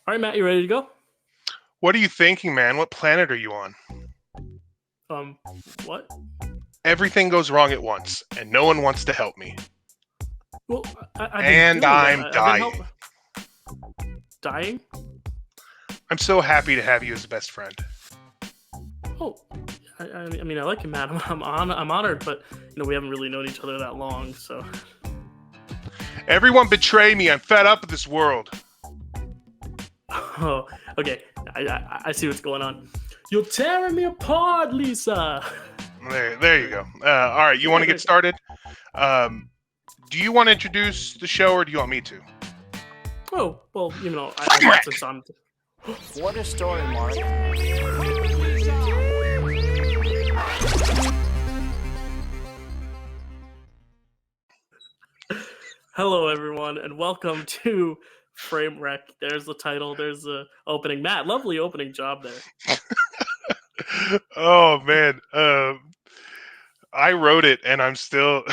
All right, Matt, you ready to go? What are you thinking, man? What planet are you on? Um, what? Everything goes wrong at once, and no one wants to help me. Well, I've been And doing that. I'm I've been help dying. dying. I'm so happy to have you as a best friend. Oh, I mean, I like you, Matt. I'm honored, but we haven't really known each other that long, so. Everyone betray me. I'm fed up with this world. Oh, okay. I see what's going on. You're tearing me apart, Lisa. There you go. All right, you want to get started? Um, do you want to introduce the show, or do you want me to? Oh well, I thought Framewreck! since I'm. What a story, Mark. Hello, everyone, and welcome to Framewreck. There's the title. There's the opening. Matt, lovely opening job there. Oh man, I wrote it, and I'm still.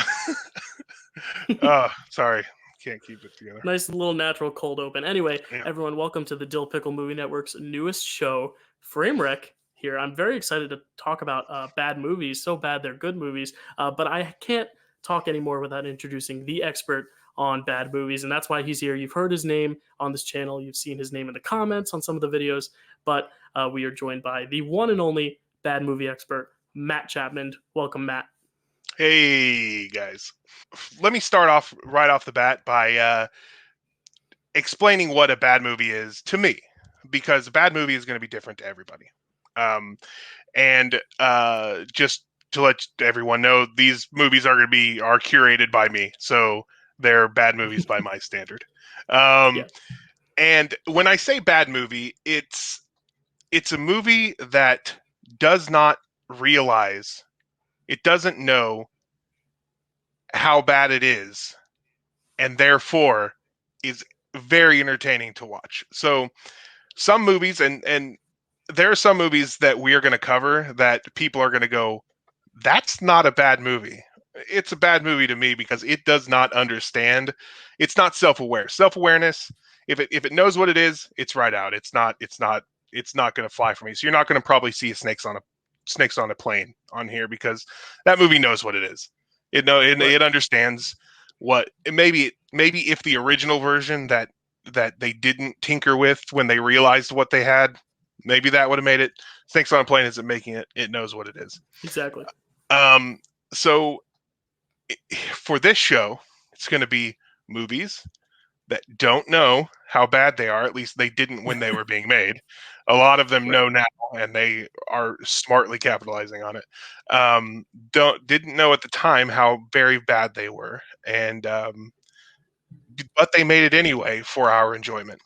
Sorry, can't keep it together. Nice little natural cold open. Anyway, Yeah. everyone, welcome to the Dyl Pickle Movie Network's newest show, Framewreck. Here, I'm very excited to talk about bad movies. So bad they're good movies, but I can't talk anymore without introducing the expert on bad movies, and that's why he's here. You've heard his name on this channel. You've seen his name in the comments on some of the videos, but we are joined by the one and only bad movie expert, Matt Chapmond. Welcome, Matt. Hey guys, let me start off right off the bat by explaining what a bad movie is to me, because a bad movie is going to be different to everybody. And just to let everyone know, these movies are curated by me, so they're bad movies by my standard. Um, Yeah, and when I say bad movie, it's a movie that does not realize, it doesn't know how bad it is, and therefore is very entertaining to watch. So some movies, and there are some movies that we are going to cover that people are going to go, that's not a bad movie. It's a bad movie to me because it does not understand. It's not self-aware. Self-awareness, if it knows what it is, it's right out. It's not going to fly for me. So you're not going to probably see a snakes on a plane on here, because that movie knows what it is. right. It understands what, maybe if the original version that they didn't tinker with when they realized what they had, maybe that would have made it. Snakes on a plane isn't making it. It knows what it is. Exactly. Um, so for this show, it's going to be movies that don't know how bad they are. At least they didn't when they were being made. A lot of them Right. know now, and they are smartly capitalizing on it. Didn't know at the time how very bad they were, and but they made it anyway for our enjoyment.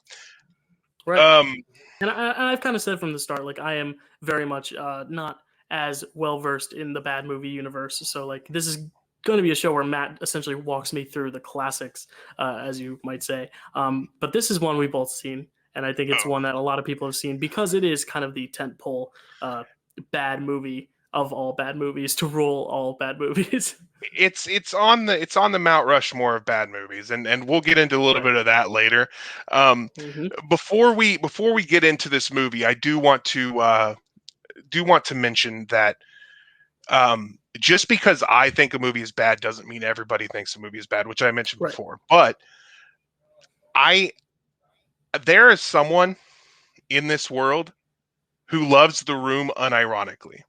Right. Um, And I've kind of said from the start, like I am very much not as well versed in the bad movie universe. So like this is going to be a show where Matt essentially walks me through the classics, as you might say. But this is one we both seen, and I think it's oh, one that a lot of people have seen because it is kind of the tentpole uh, bad movie of all bad movies to rule all bad movies. it's on the Mount Rushmore of bad movies, and we'll get into a little Right. bit of that later. Um, Hmm. before we get into this movie, I do want to mention that just because I think a movie is bad doesn't mean everybody thinks a movie is bad, which I mentioned Right. before. But I there is someone in this world who loves The Room unironically,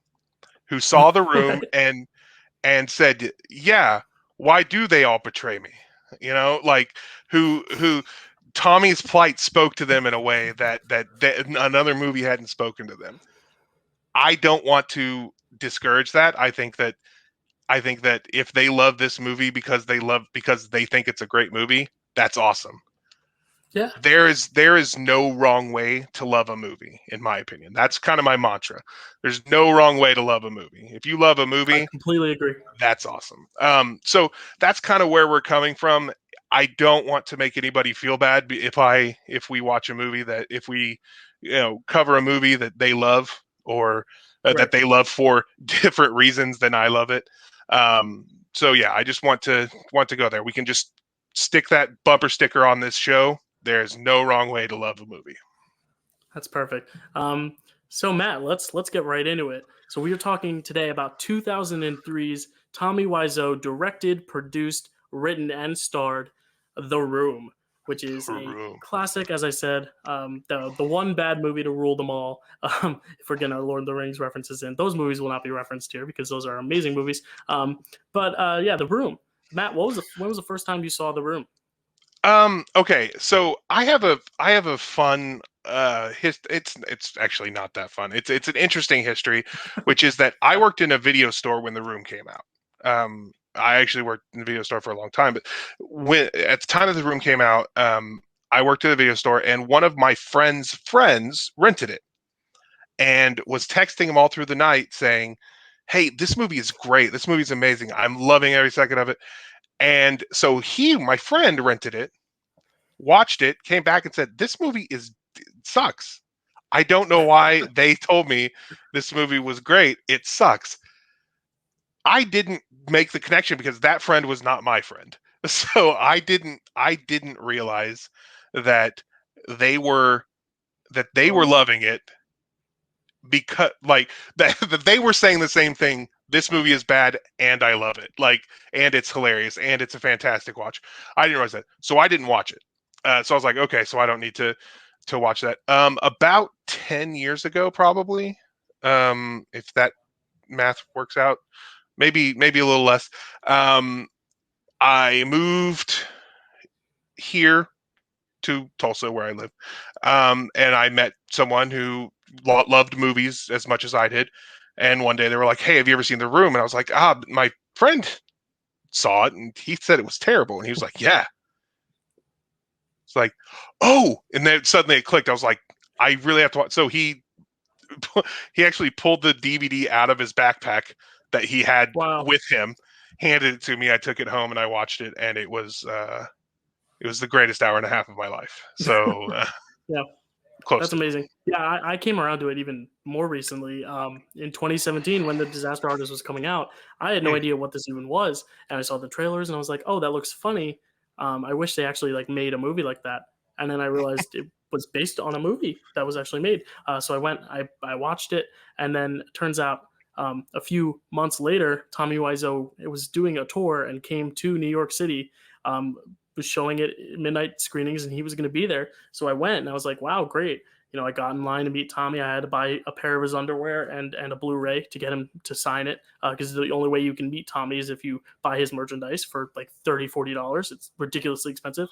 who saw The Room Right. and said, "Yeah, why do they all betray me?" Like who Tommy's plight spoke to them in a way that another movie hadn't spoken to them. I don't want to discourage that. I think that if they love this movie because they think it's a great movie, that's awesome. Yeah. There is no wrong way to love a movie, in my opinion. That's kind of my mantra. There's no wrong way to love a movie. If you love a I movie, completely agree. that's awesome. So that's kind of where we're coming from. I don't want to make anybody feel bad if we watch a movie that if we cover a movie that they love, or Right. that they love for different reasons than I love it. So yeah, I just want to go there. We can just stick that bumper sticker on this show. There's no wrong way to love a movie. That's perfect. So Matt, let's get right into it. So we are talking today about 2003's Tommy Wiseau directed, produced, written, and starred The Room, which is a Room. classic, as I said, the one bad movie to rule them all. If we're getting our Lord of the Rings references in, those movies will not be referenced here because those are amazing movies. But yeah, The Room. Matt, when was the first time you saw The Room? Okay, so I have a fun it's actually not that fun. It's an interesting history, which is that I worked in a video store when The Room came out. I actually worked in the video store for a long time, but when at the time that The Room came out, I worked at a video store, and one of my friend's friends rented it and was texting him all through the night saying, "Hey, this movie is great. This movie is amazing. I'm loving every second of it." And so my friend rented it, watched it, came back and said, "This movie sucks. I don't know why they told me this movie was great. It sucks." I didn't make the connection because that friend was not my friend. So I didn't realize that they were Oh no. loving it because like that they were saying the same thing. This movie is bad and I love it. Like, and it's hilarious and it's a fantastic watch. I didn't realize that. So I didn't watch it. So I was like, okay, so I don't need to watch that. About 10 years ago, probably. If that math works out, maybe a little less. I moved here to Tulsa, where I live, and I met someone who loved movies as much as I did. And one day they were like, "Hey, have you ever seen The Room?" And I was like, "Ah, my friend saw it, and he said it was terrible." And he was like, "Yeah." It's like, "Oh!" And then suddenly it clicked. I was like, "I really have to watch." So he actually pulled the DVD out of his backpack that he had Wow. with him, handed it to me. I took it home and I watched it, and it was the greatest hour and a half of my life. So Yeah. close That's to. amazing. Yeah, I came around to it even more recently. In 2017, when the Disaster Artist was coming out, I had no Mm. idea what this even was, and I saw the trailers, and I was like, "Oh, that looks funny." I wish they actually like made a movie like that. And then I realized it was based on a movie that was actually made. So I watched it, and then it turns out a few months later, Tommy Wiseau was doing a tour and came to New York City. Was showing it at midnight screenings, and he was going to be there. So I went, and I was like, "Wow, great!" I got in line to meet Tommy. I had to buy a pair of his underwear and a Blu-ray to get him to sign it because the only way you can meet Tommy is if you buy his merchandise for like $30-$40. It's ridiculously expensive.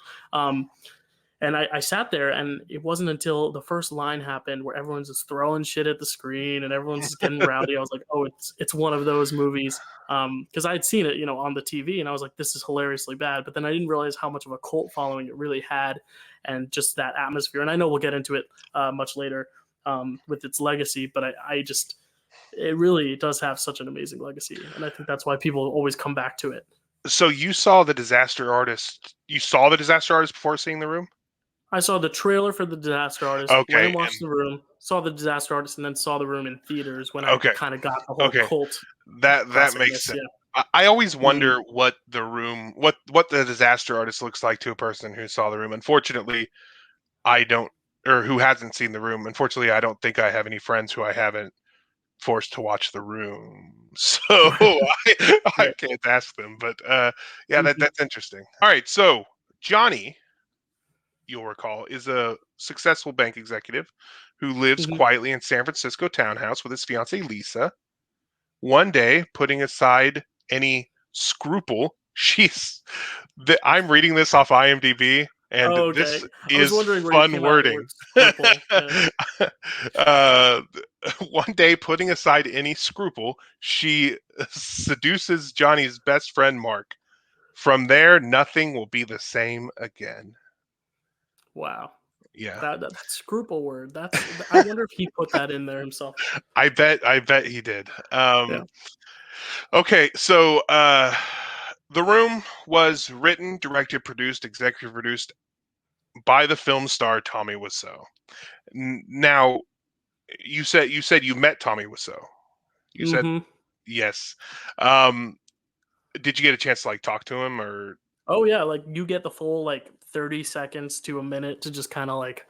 And I sat there, and it wasn't until the first line happened where everyone's just throwing shit at the screen and everyone's just getting rowdy. I was like, oh, it's one of those movies. Because I had seen it, on the TV, and I was like, this is hilariously bad. But then I didn't realize how much of a cult following it really had, and just that atmosphere. And I know we'll get into it much later with its legacy, but I just it really does have such an amazing legacy, and I think that's why people always come back to it. So you saw the Disaster Artist. You saw the Disaster Artist before seeing The Room? I saw the trailer for the Disaster Artist, went Okay, and watched and The Room, saw the Disaster Artist, and then saw The Room in theaters when I okay, kind of got the whole okay. cult That makes process. sense. Yeah. I always Mhm. wonder what The Room, what the Disaster Artist looks like to a person who saw The Room. Unfortunately, I don't, or who hasn't seen The Room. Unfortunately, I don't think I have any friends who I haven't forced to watch The Room, so I Right. can't ask them. But yeah, Mhm. that's interesting. All right, so Johnny, you'll recall, is a successful bank executive who lives Mhm. quietly in San Francisco townhouse with his fiancee Lisa. One day, putting aside any scruple, I'm reading this off IMDb, and Oh, this okay. I was is wondering where you fun came out with the wording. word scruple. Yeah. uh, One day, putting aside any scruple, she seduces Johnny's best friend Mark. From there, nothing will be the same again. Wow. Yeah, That scruple word. I wonder if he put that in there himself. I bet he did. Yeah. Okay, so The Room was written, directed, produced, executive produced by the film star Tommy Wiseau. Now, you said you met Tommy Wiseau. You said Mhm. yes. Um, did you get a chance to like talk to him or? Oh yeah, like you get the full like 30 seconds to a minute to just kind of like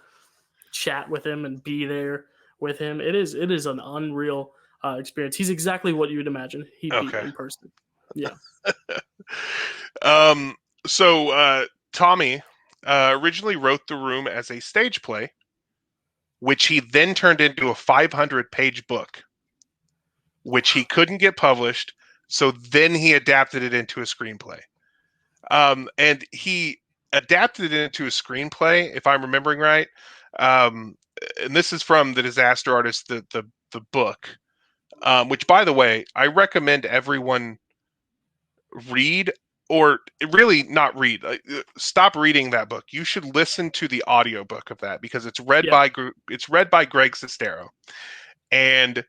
chat with him and be there with him. It is an unreal experience. He's exactly what you would imagine he'd be Okay. in person. Yeah. So Tommy originally wrote The Room as a stage play, which he then turned into a 500-page book, which he couldn't get published. So then he adapted it into a screenplay. And he adapted it into a screenplay, if I'm remembering right. And this is from The Disaster Artist, the book, which, by the way, I recommend everyone read, or really not read. Stop reading that book. You should listen to the audiobook of that, because it's read Yeah. by Greg Sestero. And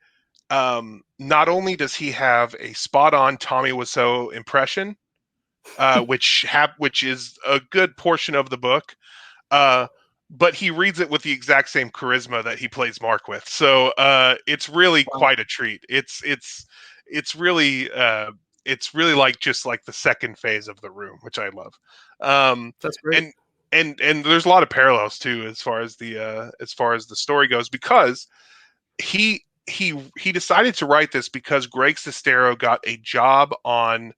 not only does he have a spot-on Tommy Wiseau impression, which is a good portion of the book, but he reads it with the exact same charisma that he plays Mark with. So it's really quite a treat. It's really like just like the second phase of The Room, which I love. That's great. And there's a lot of parallels too, as far as the story goes, because he decided to write this because Greg Sestero got a job on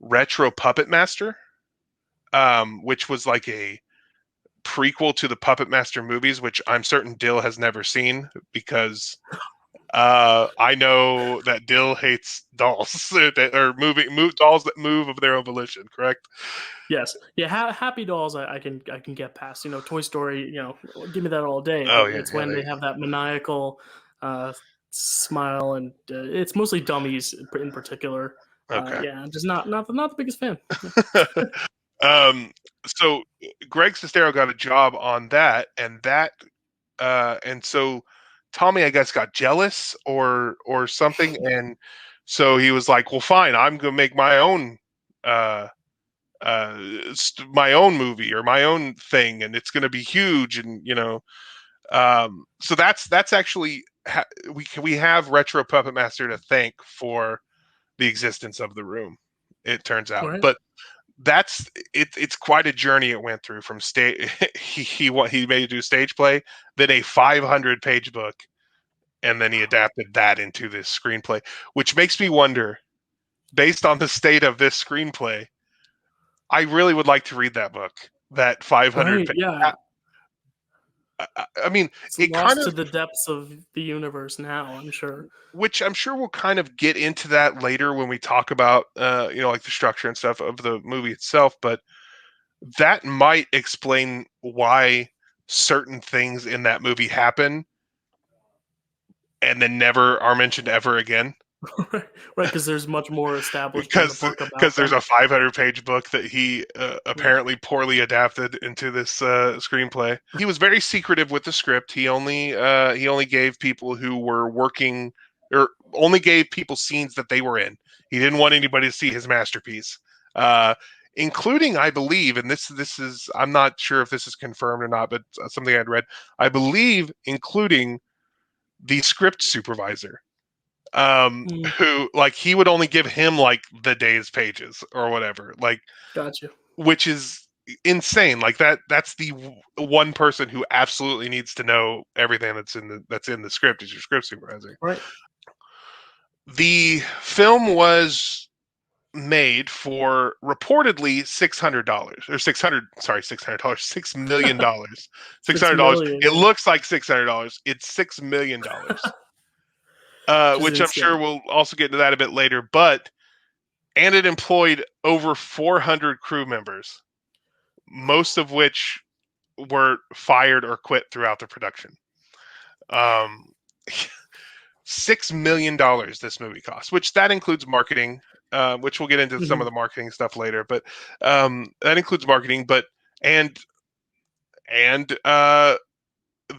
Retro Puppet Master, which was like a prequel to the Puppet Master movies, which I'm certain Dyl has never seen, because I know that Dyl hates dolls or dolls that move of their own volition. Correct? Yes. Yeah. Happy dolls. I can get past. Toy Story. Give me that all day. Oh But yeah, it's when they have that maniacal smile, and it's mostly dummies in particular. Okay. Yeah. I'm just not the biggest fan. So Greg Sestero got a job on that, and so Tommy, I guess, got jealous or something, and so he was like, "Well, fine, I'm gonna make my own my own movie or my own thing, and it's gonna be huge." And so that's actually we have Retro Puppet Master to thank for the existence of The Room, it turns out. Right. But it's quite a journey it went through from stage. he made it do stage play, then a 500-page book, and then he adapted that into this screenplay, which makes me wonder, based on the state of this screenplay, I really would like to read that book, that 500 Right. page. Yeah. I mean, It's it kind lost to of, the depths of the universe now, I'm sure. which I'm sure we'll kind of get into that later when we talk about like the structure and stuff of the movie itself, but that might explain why certain things in that movie happen and then never are mentioned ever again. Right, because there's much more established in the because book about there's them. a 500-page book that he apparently poorly adapted into this screenplay. He was very secretive with the script. He only gave people who were working, or only gave people scenes that they were in. He didn't want anybody to see his masterpiece, including, I believe, and this is, I'm not sure if this is confirmed or not, but something I'd read, I believe, including the script supervisor, who, like, he would only give him like the day's pages or whatever, like, Gotcha. which is insane. Like, that's the one person who absolutely needs to know everything that's in the script, is your script supervisor. Right. The film was made for reportedly $600 or $600, Six $600. million. It looks like $600. It's $6 million. Which is Which I'm sure insane. we'll also get into that a bit later, and it employed over 400 crew members, most of which were fired or quit throughout the production. $6 million this movie cost, which that includes marketing, which we'll get into some of the marketing stuff later, but that includes marketing, but and the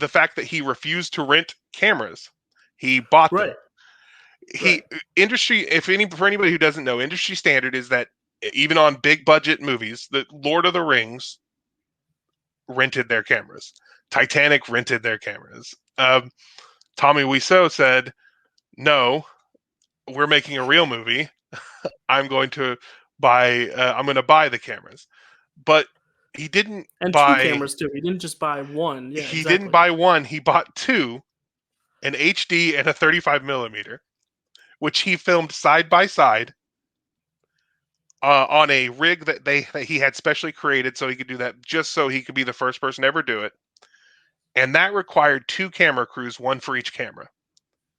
fact that he refused to rent cameras, he bought them. Right. Industry, for anybody who doesn't know, industry standard is that even on big budget movies, the Lord of the Rings rented their cameras, Titanic rented their cameras. Tommy Wiseau said, "No, we're making a real movie. I'm going to buy the cameras." But He didn't And two buy. cameras too. He didn't just buy one. Yeah, He didn't exactly. buy one. He bought two, an HD and a 35 millimeter, which he filmed side by side on a rig that he had specially created so he could do that, just so he could be the first person to ever do it. And that required two camera crews, one for each camera,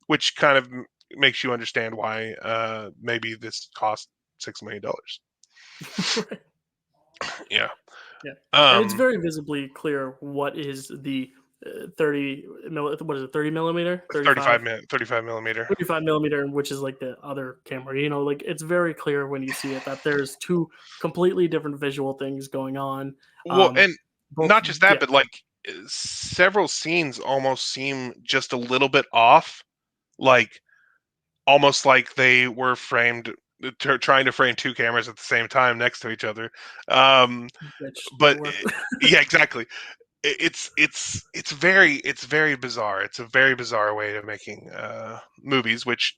which kind of makes you understand why maybe this cost $6 million. Right. Yeah. Yeah, and it's very visibly clear what is the 30 millimeter, 35, 35 millimeter. 35 millimeter, which is like the other camera. You know, like it's very clear when you see it that there's two completely different visual things going on. Well, and Both, not just that, yeah, but like several scenes almost seem just a little bit off, like almost like they were framed trying to frame two cameras at the same time next to each other. which But didn't work. yeah, exactly. It's very bizarre. It's a very bizarre way of making movies, which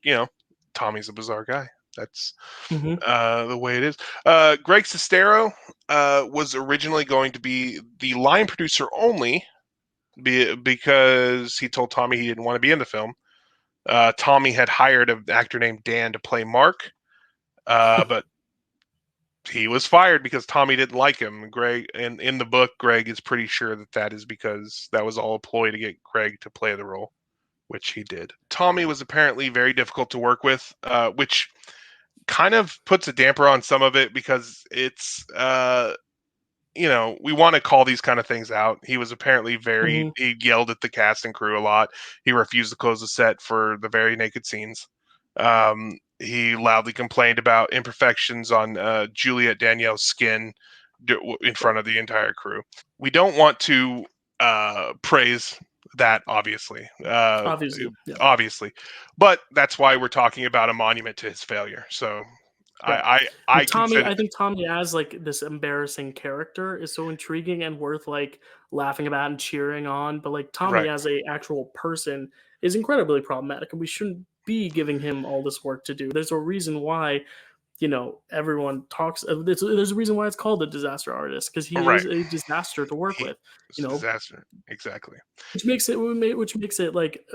Tommy's a bizarre guy. That's Hmm. the way it is. Greg Sestero was originally going to be the line producer only, because he told Tommy he didn't want to be in the film. Tommy had hired an actor named Dan to play Mark, but he was fired because Tommy didn't like him. Greg, in the book, Greg is pretty sure that is because that was all a ploy to get Greg to play the role, which he did. Tommy was apparently very difficult to work with, which kind of puts a damper on some of it, because it's we want to call these kind of things out. He was apparently Hmm. he yelled at the cast and crew a lot. He refused to close the set for the very naked scenes. He loudly complained about imperfections on Juliet Danielle's skin in front of the entire crew. We don't want to praise that, obviously. Obviously, yeah, Obviously. But that's why we're talking about a monument to his failure. So right. I And Tommy, consider. I think Tommy as like this embarrassing character is so intriguing and worth like laughing about and cheering on. But like Tommy Right. as a actual person is incredibly problematic, and we shouldn't be giving him all this work to do. There's a reason why everyone talks. There's a reason why it's called a disaster artist, because he Right. is a disaster to work with. It's You a know, disaster. Exactly. which makes it like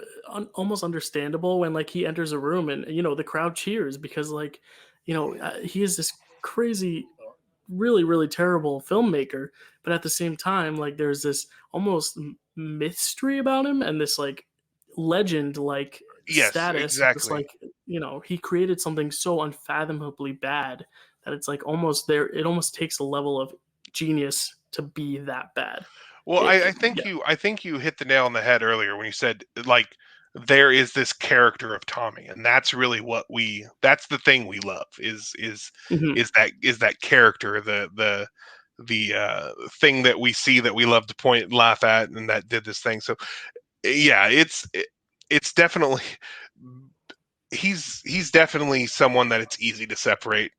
almost understandable when like he enters a room and the crowd cheers because like he is this crazy, really really terrible filmmaker, but at the same time like there's this almost mystery about him and this like legend like Yes, status. It's exactly. like he created something so unfathomably bad that it's like almost there. It almost takes a level of genius to be that bad. Well, I think Yeah. you hit the nail on the head earlier when you said, like, there is this character of Tommy, and that's really that's the thing we love Mhm. is that character, the thing that we see that we love to point and laugh at, and that did this thing. So yeah, it's definitely he's definitely someone that it's easy to separate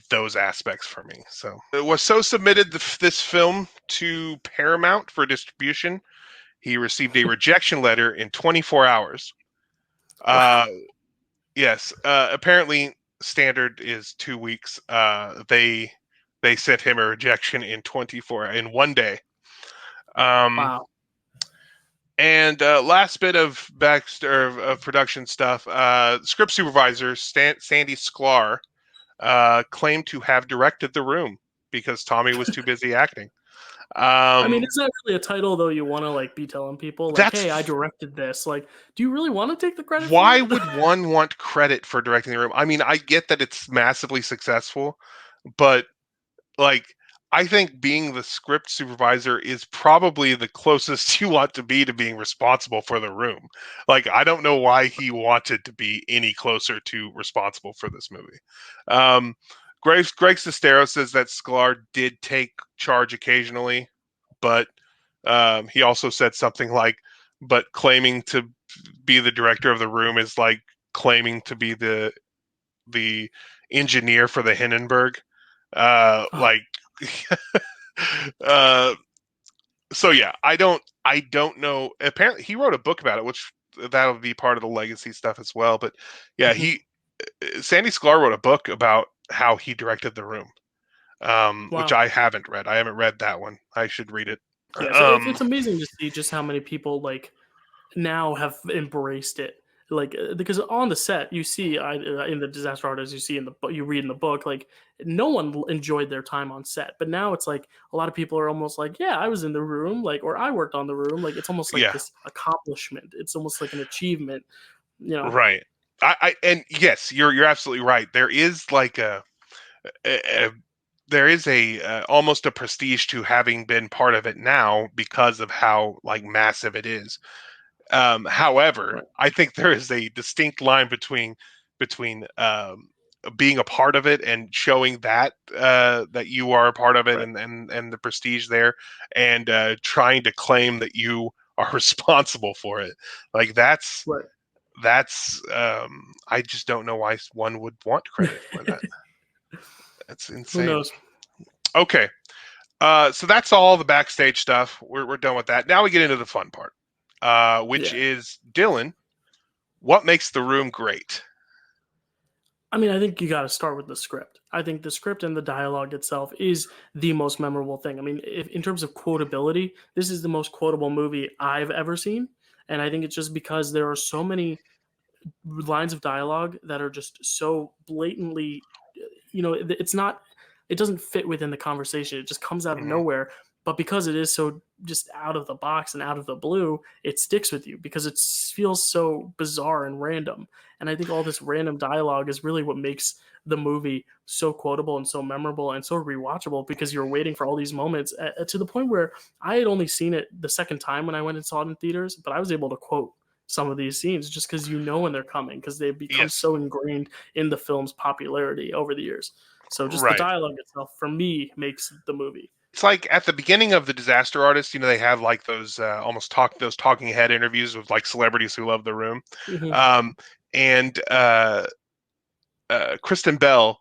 those aspects for me. So it was so submitted this film to Paramount for distribution. He received a rejection letter in 24 hours. Wow. Yes, apparently standard is 2 weeks. They sent him a rejection in 24 in one day. Wow. And last bit of of production stuff. Script supervisor Sandy Sklar claimed to have directed The Room because Tommy was too busy acting. I mean, Um, is that really a title though you want to like be telling people like, that's "Hey, I directed this." Like, do you really want to take the credit for Why it? would one want credit for directing The Room? I mean, I get that it's massively successful, but like, I think being the script supervisor is probably the closest you want to be being responsible for The Room. Like, I don't know why he wanted to be any closer to responsible for this movie. Um, Greg Sestero says that Sklar did take charge occasionally, but he also said something like, but claiming to be the director of The Room is like claiming to be the engineer for the Hindenburg. Oh, Like, uh, so yeah, I don't know. Apparently, he wrote a book about it, which that'll be part of the legacy stuff as well. But yeah, mhm. Sandy Sklar wrote a book about how he directed The Room. which Wow. I haven't read. I haven't read that one. I should read it. Yeah, so it's Um, amazing to see just how many people like now have embraced it. Like because on the set, you see in the disaster artist, you see in the you read in the book, like no one enjoyed their time on set. But now it's like a lot of people are almost like, yeah, I was in the room, like, or I worked on the room. Like it's almost like yeah, this accomplishment. It's almost like an achievement, you know. right. And yes, you're absolutely right. There is like a there is a almost a prestige to having been part of it now because of how like massive it is. However, Right, I think there is a distinct line between being a part of it and showing that that you are a part of it right, and the prestige there, and trying to claim that you are responsible for it. Like right. that's I just don't know why one would want credit for that. That's Who insane. knows? Okay, so that's all the backstage stuff. We're done with that. Now we get into the fun part, which Yeah. is Dylan. What makes the room great? I mean, I think you got to start with the script. I think the script and the dialogue itself is the most memorable thing. I mean, if, in terms of quotability, this is the most quotable movie I've ever seen. And I think it's just because there are so many lines of dialogue that are just so blatantly, it's not, it doesn't fit within the conversation. It just comes out of Hmm. nowhere. But because it is so just out of the box and out of the blue, it sticks with you because it feels so bizarre and random. And I think all this random dialogue is really what makes the movie so quotable and so memorable and so rewatchable because you're waiting for all these moments to the point where I had only seen it the second time when I went and saw it in theaters, but I was able to quote some of these scenes just because you know when they're coming because they've become Yes, so ingrained in the film's popularity over the years. So just the right. dialogue itself for me makes the movie. It's like at the beginning of the Disaster Artist, they have like those almost those talking head interviews with like celebrities who love the room, Hmm. um, and Kristen Bell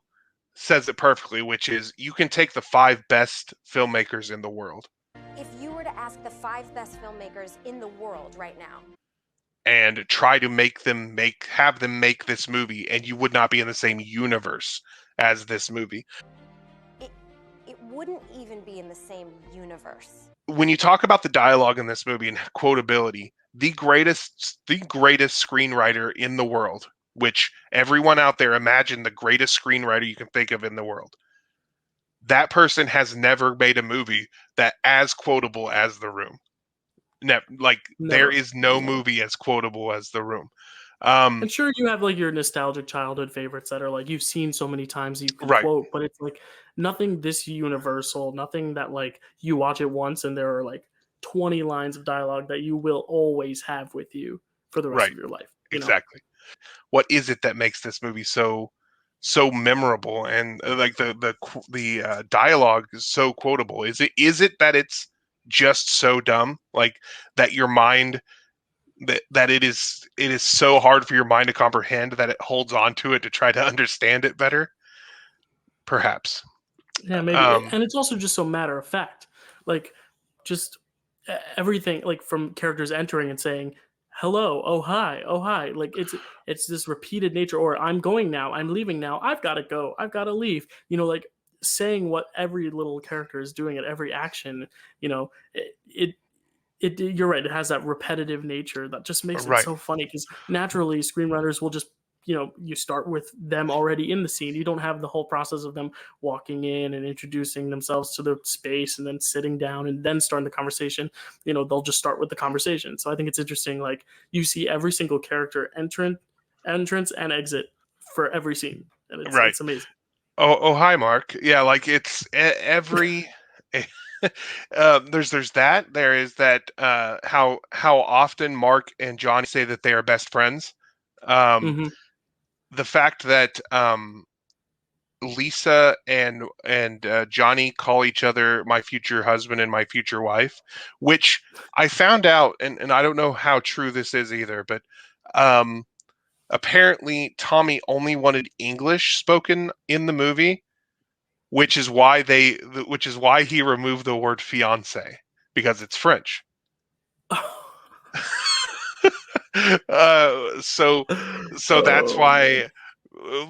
says it perfectly, which is you can take the five best filmmakers in the world If you were to ask the 5 best filmmakers in the world right now, and try to have them make this movie, and you would not be in the same universe as this movie. it, it wouldn't even be in the same universe. When you talk about the dialogue in this movie and quotability, the greatest screenwriter in the world, which everyone out there imagine the greatest screenwriter you can think of in the world. That person has never made a movie that as quotable as The Room. Like there Never, is no never. movie as quotable as The Room. Um, And sure, you have like your nostalgic childhood favorites that are like you've seen so many times you can right, quote, but it's like nothing this universal, nothing that like you watch it once and there are like 20 lines of dialogue that you will always have with you for the rest right, of your life, you know? exactly. What is it that makes this movie so memorable and like the dialogue is so quotable? Is it that it's just so dumb, like that your mind that it is so hard for your mind to comprehend that it holds on to it to try to understand it better? Perhaps. Yeah, maybe. Um, And it's also just so matter of fact. Like just everything like from characters entering and saying hello, oh hi, oh hi. Like it's this repeated nature or I'm going now, I'm leaving now, I've got to go, I've got to leave. Like saying what every little character is doing at every action, you know, you're right, it has that repetitive nature that just makes it right, so funny because naturally screenwriters will just you start with them already in the scene. You don't have the whole process of them walking in and introducing themselves to the space and then sitting down and then starting the conversation. They'll just start with the conversation. So I think it's interesting, like you see every single character entrance and exit for every scene, and it's right. it's amazing. Oh, hi, Mark. Yeah, like it's every. There's that. There is that. How often Mark and Johnny say that they are best friends. Um, Hmm. the fact that Lisa and Johnny call each other my future husband and my future wife, which I found out, and I don't know how true this is either, but um, apparently Tommy only wanted English spoken in the movie, which is why he removed the word fiance because it's French. So that's Oh man. why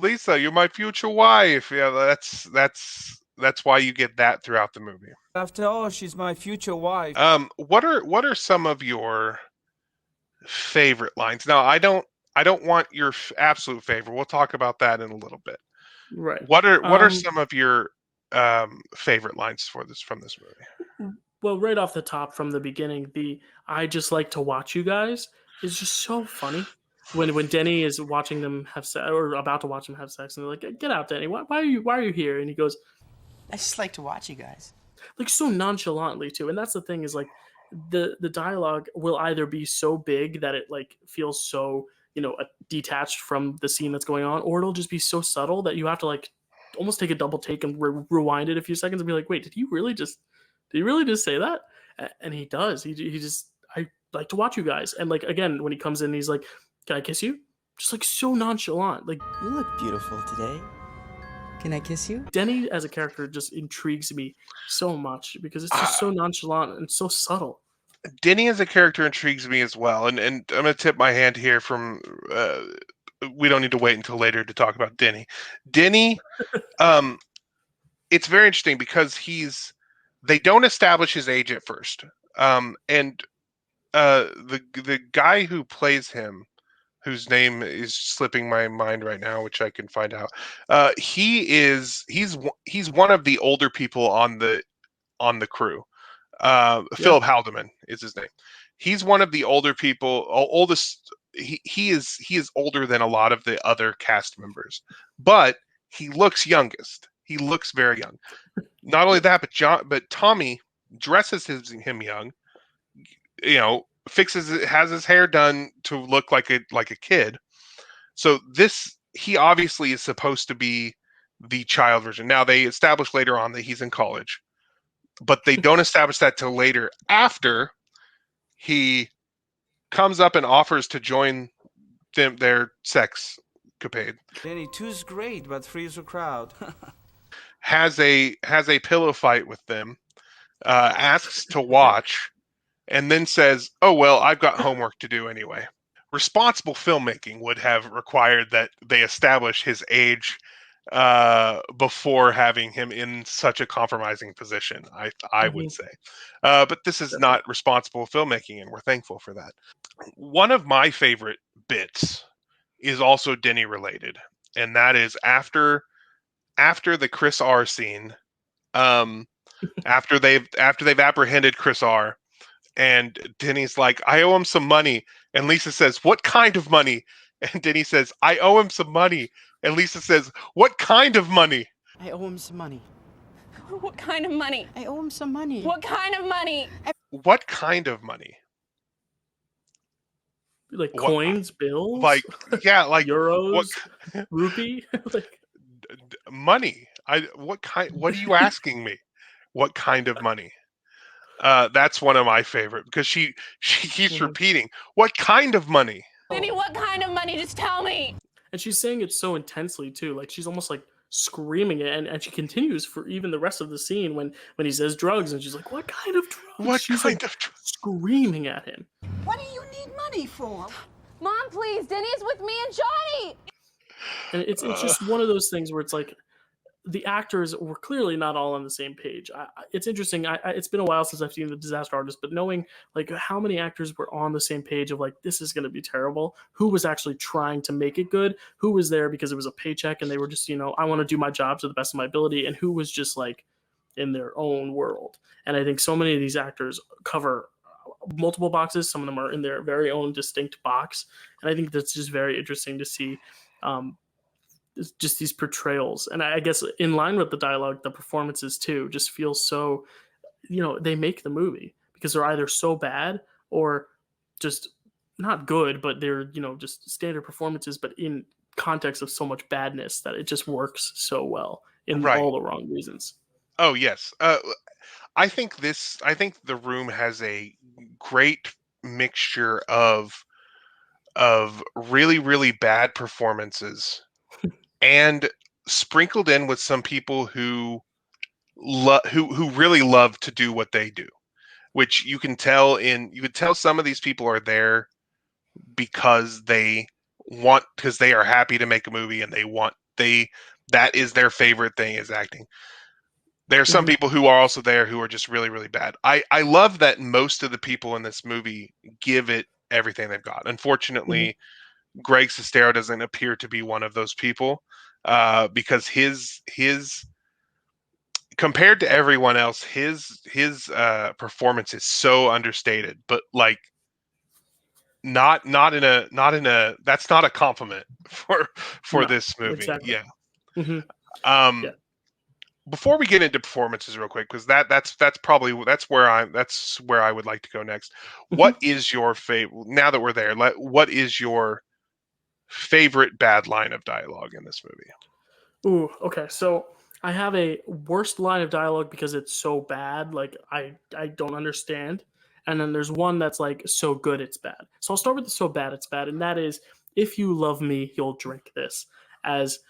Lisa, you're my future wife. Yeah, that's That's why you get that throughout the movie. After all, she's my future wife. What are some of your favorite lines? Now, I don't want your absolute favorite. We'll talk about that in a little bit. Right. What are some of your favorite lines from this movie? Well, right off the top from the beginning, the "I just like to watch you guys" is just so funny. When Denny is watching them have sex, or about to watch them have sex, and they're like, "Get out, Denny! Why are you here?" And he goes, I just like to watch you guys. like, so nonchalantly too. And that's the thing, is like the dialogue will either be so big that it like feels so, detached from the scene that's going on, or it'll just be so subtle that you have to like almost take a double take and rewind it a few seconds and be like, wait, did you really just say that? And he does. He just, "I like to watch you guys." And like, again, when he comes in, he's like, "Can I kiss you?" Just like so nonchalant. Like, You look beautiful today. Can I kiss you? Denny as a character just intrigues me so much because it's just so nonchalant and so subtle. Denny as a character intrigues me as well, and I'm going to tip my hand here from. We don't need to wait until later to talk about Denny. Denny, it's very interesting because they don't establish his age at first, and the guy who plays him, whose name is slipping my mind right now, which I can find out. He's one of the older people on the crew. Philip Haldeman is his name. He's one of the older people, oldest. He is older than a lot of the other cast members, but he looks youngest. He looks very young. Not only that, but Tommy dresses him young. Has his hair done to look like a kid. So he obviously is supposed to be the child version. Now they establish later on that he's in college, but they don't establish that till later, after he comes up and offers to join their sex capade. Danny, two's great, but three's a crowd. has a pillow fight with them, asks to watch, and then says, "Oh well, I've got homework to do anyway." Responsible filmmaking would have required that they establish his age before having him in such a compromising position, I would say. But this is not responsible filmmaking, and we're thankful for that. One of my favorite bits is also Denny related, and that is after the Chris R scene, after they've apprehended Chris R, and Denny's like, "I owe him some money," and Lisa says, "What kind of money?" And Denny says, "I owe him some money." And Lisa says, "What kind of money?" I owe him some money. What kind of money? I owe him some money. What kind of money? What kind of money? Like coins, bills, like euros, rupee, like money. What are you asking me? What kind of money? That's one of my favorite, because she keeps repeating, "What kind of money?" Denny, what kind of money? Just tell me. And she's saying it so intensely too, like she's almost like screaming it, and she continues for even the rest of the scene when he says drugs, and she's like, "What kind of drugs?" What she's kind like of drugs? Screaming at him. What do you need money for? Mom, please. Denny's with me and Johnny. And it's just one of those things where it's like the actors were clearly not all on the same page. It's interesting. It's been a while since I've seen The Disaster Artist, but knowing like how many actors were on the same page of like, this is going to be terrible, who was actually trying to make it good, who was there because it was a paycheck and they were just, I want to do my job to the best of my ability, and who was just like in their own world. And I think so many of these actors cover multiple boxes. Some of them are in their very own distinct box. And I think that's just very interesting to see. Just these portrayals, and I guess in line with the dialogue, the performances too just feel so, they make the movie because they're either so bad or just not good, but they're just standard performances, but in context of so much badness that it just works so well in all the wrong reasons. Oh yes, I think The Room has a great mixture of really, really bad performances and sprinkled in with some people who really love to do what they do, which you could tell some of these people are there because they are happy to make a movie, and that is their favorite thing, is acting. There are some Mhm. people who are also there who are just really, really bad. I love that most of the people in this movie give it everything they've got. Mhm. Unfortunately, Greg Sestero doesn't appear to be one of those people, because his compared to everyone else, his performance is so understated. But like, not in a that's not a compliment for No, this movie. exactly. Yeah. Mhm. Um, Yeah. before we get into performances real quick, because that's probably that's where I would like to go next. What Mhm. is your favorite, now that we're there, what is your favorite bad line of dialogue in this movie? Ooh, okay. So I have a worst line of dialogue because it's so bad, like I don't understand. And then there's one that's like so good it's bad. So I'll start with the so bad it's bad, and that is, if you love me, you'll drink this. As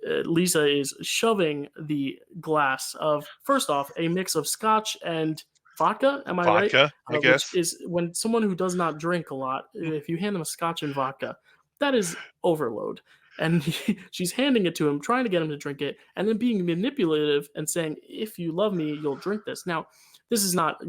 Lisa is shoving the glass of, first off, a mix of scotch and vodka. Am I right? Vodka, I Which guess. is, when someone who does not drink a lot, if you hand them a scotch and vodka, that is overload. And she's handing it to him, trying to get him to drink it, and then being manipulative and saying, "If you love me, you'll drink this." Now, this is not,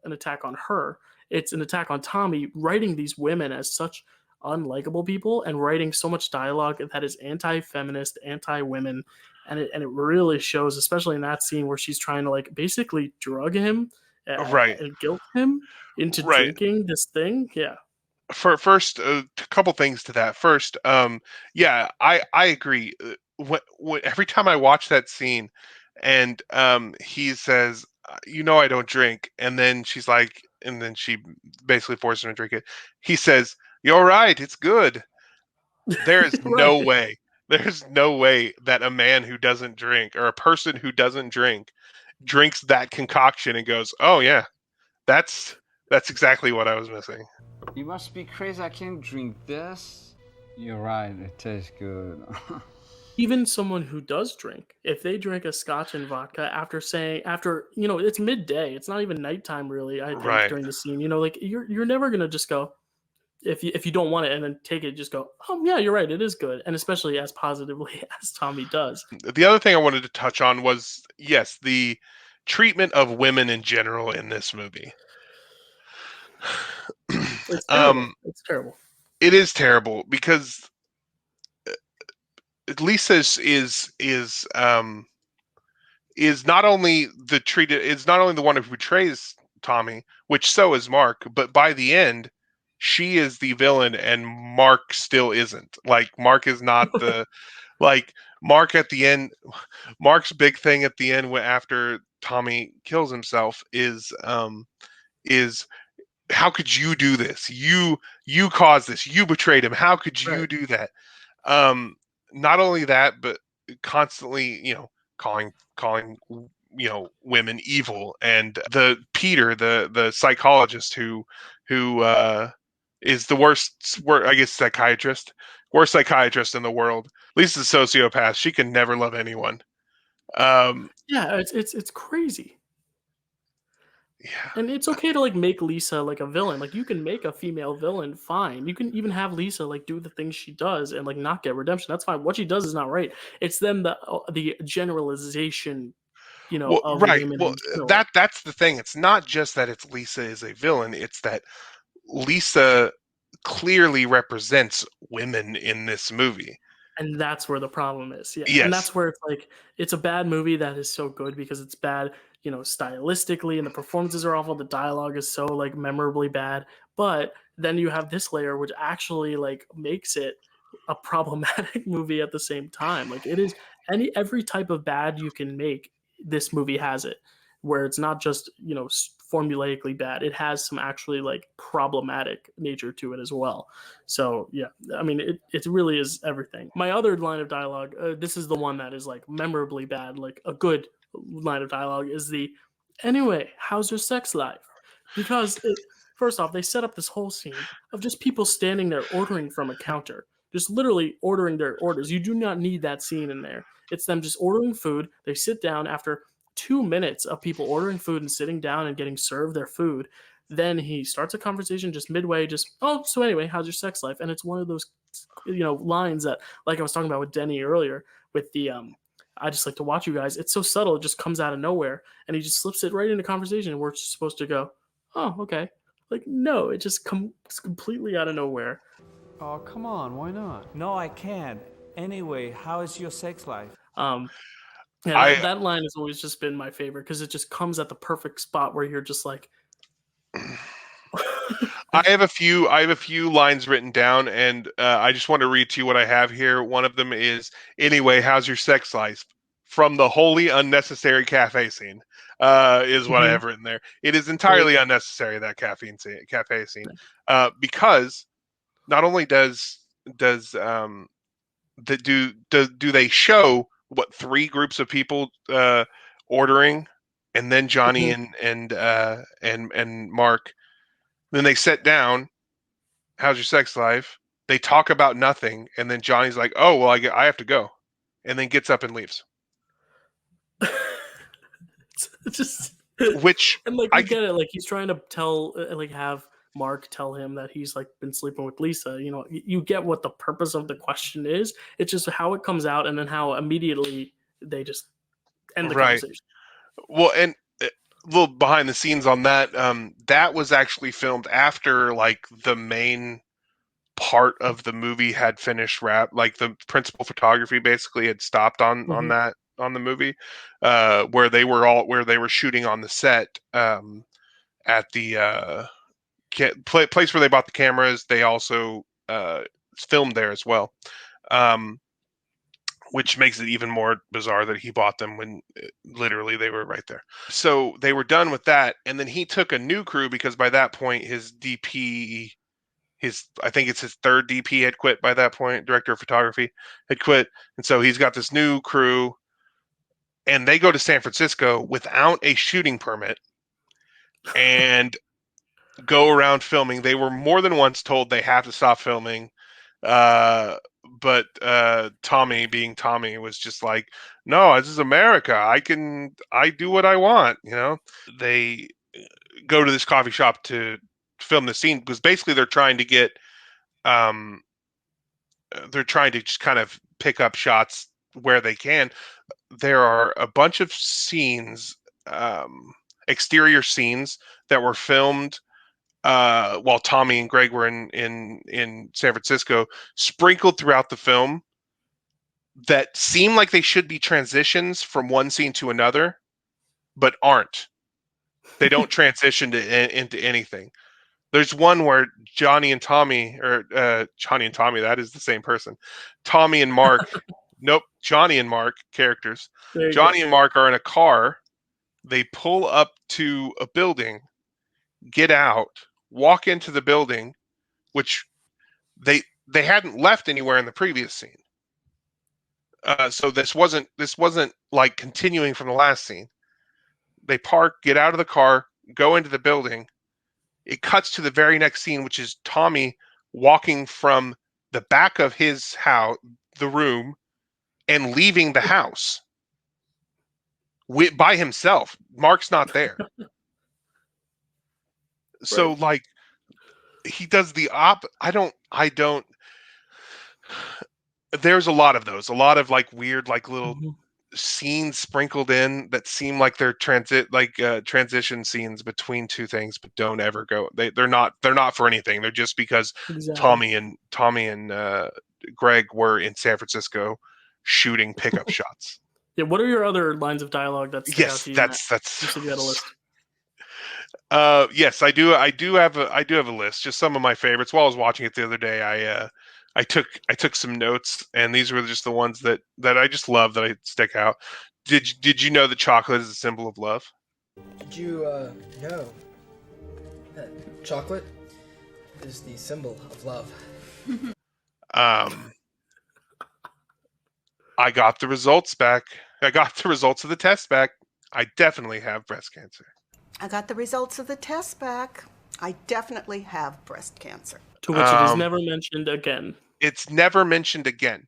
an attack on her. It's an attack on Tommy, writing these women as such unlikable people and writing so much dialogue that is anti-feminist, anti-women, and it really shows, especially in that scene where she's trying to like basically drug him Right, and guilt him into right. drinking this thing. Yeah. For first, a couple things to that. First, yeah, I agree. Every time I watch that scene, and he says, I don't drink," and then she's like, and then she basically forces him to drink it. He says, "You're right, it's good." There is Right. no way. There's no way that a man who doesn't drink, or a person who doesn't drink, drinks that concoction and goes, "Oh yeah, that's that's exactly what I was missing." You must be crazy. I can't drink this. You're right. It tastes good. Even someone who does drink, if they drink a scotch and vodka after, it's midday, it's not even nighttime really, I think, Right. during the scene, like you're never gonna just go, if you don't want it and then take it, just go, "Oh yeah, you're right, it is good." And especially as positively as Tommy does. The other thing I wanted to touch on was, yes, the treatment of women in general in this movie. It's terrible. um, It's terrible. it is terrible because Lisa is not only the one who betrays Tommy, which so is Mark, but by the end, she is the villain and Mark still isn't. Like, Mark is not the like Mark at the end. Mark's big thing at the end, after Tommy kills himself, is how could you do this? You caused this. You betrayed him. How could you Right. do that? Um, Not only that, but constantly, calling women evil. And the Peter, the psychologist who is the I guess, worst psychiatrist in the world. Lisa's a sociopath. She can never love anyone. Um, Yeah, it's crazy. yeah, And it's okay to like make Lisa like a villain. Like, you can make a female villain fine. You can even have Lisa like do the things she does and like not get redemption. That's fine. What she does is not right. It's then the generalization, well, of right. women Well, in general. that's the thing. It's not just that it's Lisa is a villain. It's that Lisa clearly represents women in this movie. And that's where the problem is. Yeah. And Yes. that's where it's like, it's a bad movie that is so good because it's bad, stylistically, and the performances are awful. The dialogue is so like memorably bad. But then you have this layer which actually like makes it a problematic movie at the same time. Like, it is every type of bad you can make, this movie has it. Where it's not just, formulaically bad. It has some actually like problematic nature to it as well. So yeah, I mean, it really is everything. My other line of dialogue, this is the one that is like memorably bad. Like, a good line of dialogue is the, "Anyway, how's your sex life?" Because first off, they set up this whole scene of just people standing there ordering from a counter, just literally ordering their orders. You do not need that scene in there. It's them just ordering food. They sit down after 2 minutes of people ordering food and sitting down and getting served their food. Then he starts a conversation just midway, just, "Oh, so anyway, how's your sex life?" And it's one of those, lines that, like I was talking about with Denny earlier, with the I just like to watch you guys. It's so subtle; it just comes out of nowhere, and he just slips it right into conversation, and we're just supposed to go, "Oh, okay." Like, no, it just comes completely out of nowhere. Oh, come on, why not? No, I can't. Anyway, how is your sex life? Yeah, I that line has always just been my favorite because it just comes at the perfect spot where you're just like, I have a few lines written down, and I just want to read to you what I have here. One of them is, "Anyway, how's your sex life?" From the wholly unnecessary cafe scene, is what I Mhm. have written there. It is Great. entirely unnecessary, that cafe scene, because not only does do they show what three groups of people ordering, and then Johnny Mhm. and Mark. Then they sit down. How's your sex life? They talk about nothing, and then Johnny's like, "Oh well, I have to go," and then gets up and leaves. It's just Which and like I we could, get it, like he's trying to tell, like have Mark tell him that he's like been sleeping with Lisa. You know, you get what the purpose of the question is. It's just how it comes out, and then how immediately they just end the right. conversation. Well, and a little behind the scenes on that. That was actually filmed after like the main part of the movie had finished like the principal photography basically had stopped on Mhm. that on the movie, where they were shooting on the set, at the place where they bought the cameras. They also filmed there as well, um, which makes it even more bizarre that he bought them when literally they were right there. So they were done with that, and then he took a new crew because by that point his DP, I think it's his third DP, had quit by that point. Director of photography had quit, and so he's got this new crew, and they go to San Francisco without a shooting permit and go around filming. They were more than once told they have to stop filming, uh, but Tommy, being Tommy, was just like, "No, this is America. I do what I want." They go to this coffee shop to film the scene because basically um, they're trying to just kind of pick up shots where they can. There are a bunch of scenes, um, exterior scenes that were filmed while Tommy and Greg were in San Francisco, sprinkled throughout the film, that seem like they should be transitions from one scene to another, but aren't. They don't transition into anything. There's one where Johnny and Tommy, or Johnny and Tommy, that is the same person. Tommy and Mark, nope, Johnny and Mark characters. There you go. Johnny and Mark are in a car. They pull up to a building, get out, walk into the building, which they hadn't left anywhere in the previous scene. So this wasn't like continuing from the last scene. They park, get out of the car, go into the building. It cuts to the very next scene, which is Tommy walking from the back of his house, the room, and leaving the house by himself. Mark's not there. So Right. like he does the I don't there's a lot of those. A lot of like weird like little Mhm. scenes sprinkled in that seem like they're transition scenes between two things, but don't ever go. They're not for anything. They're just because Exactly. Tommy and Greg were in San Francisco shooting pickup shots. Yeah. What are your other lines of dialogue that stick out Yes, to you, Matt? that's You said you had a list. yes, I do have a list. Just some of my favorites. While I was watching it the other day, I took some notes, and these were just the ones that I just love, that I stick out. Did you know that chocolate is a symbol of love? Did you know that chocolate is the symbol of love? Um, I got the results back. I got the results of the test back. I definitely have breast cancer. I got the results of the test back. I definitely have breast cancer. To which it is Um, never mentioned again. it's never mentioned again,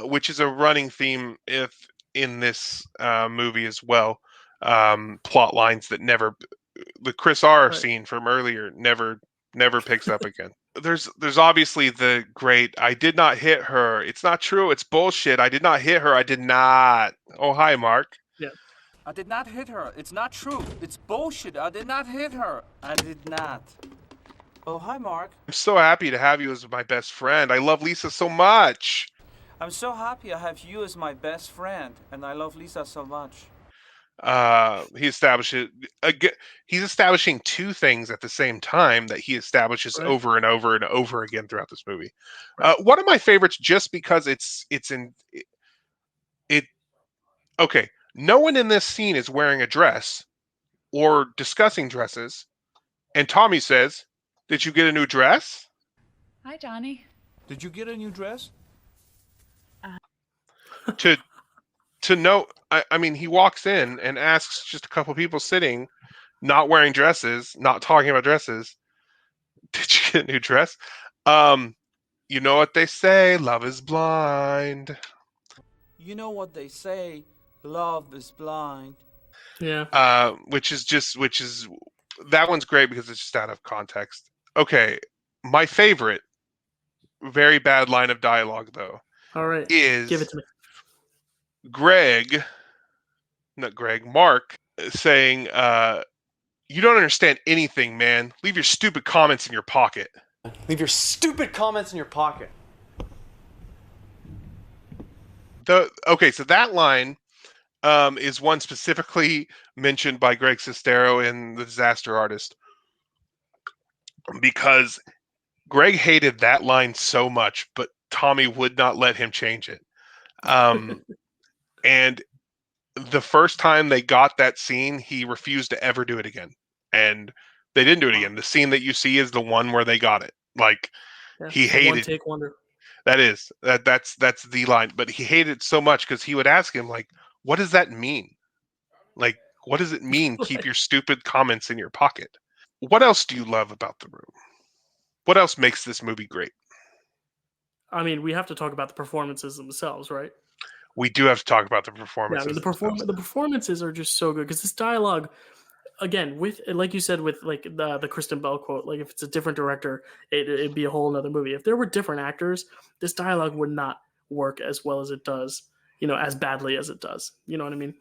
which is a running theme if in this movie as well. Plot lines that never, the Chris R Right. scene from earlier never picks up again. there's obviously the great I did not hit her. It's not true. It's bullshit. I did not hit her. I did not. Oh, hi, Mark. Yeah. I did not hit her. It's not true. It's bullshit. I did not hit her. I did not. Oh, hi, Mark. I'm so happy to have you as my best friend. I love Lisa so much. I'm so happy I have you as my best friend, and I love Lisa so much. He establishes again. He's establishing two things at the same time that he establishes Right. over and over and over again throughout this movie. Right. One of my favorites, just because it's in it. Okay, no one in this scene is wearing a dress or discussing dresses, and Tommy says, "Did you get a new dress?" Hi, Johnny. Did you get a new dress? To know, I mean, he walks in and asks just a couple people sitting, not wearing dresses, not talking about dresses, "Did you get a new dress?" You know what they say, love is blind. You know what they say, love is blind. Yeah. Which is that one's great because it's just out of context. Okay, my favorite, very bad line of dialogue though, All right. is Give it to me. Mark saying, "You don't understand anything, man. Leave your stupid comments in your pocket." Leave your stupid comments in your pocket. Okay, so that line is one specifically mentioned by Greg Sestero in The Disaster Artist, because Greg hated that line so much, but Tommy would not let him change it. And the first time they got that scene, he refused to ever do it again. And they didn't do it again. The scene that you see is the one where they got it. Like, Yeah, he it's a hated one-take wonder. that's the line. But he hated it so much because he would ask him, like, what does that mean? Like, what does it mean? Keep your stupid comments in your pocket. What else do you love about The Room? What else makes this movie great? I mean, we have to talk about the performances themselves, right? We do have to talk about the Yeah, I performances. mean the performances are just so good because this dialogue, again, with like you said, with like the Kristen Bell quote, like if it's a different director, it'd be a whole other movie. If there were different actors, this dialogue would not work as well as it does, as badly as it does. You know what I mean?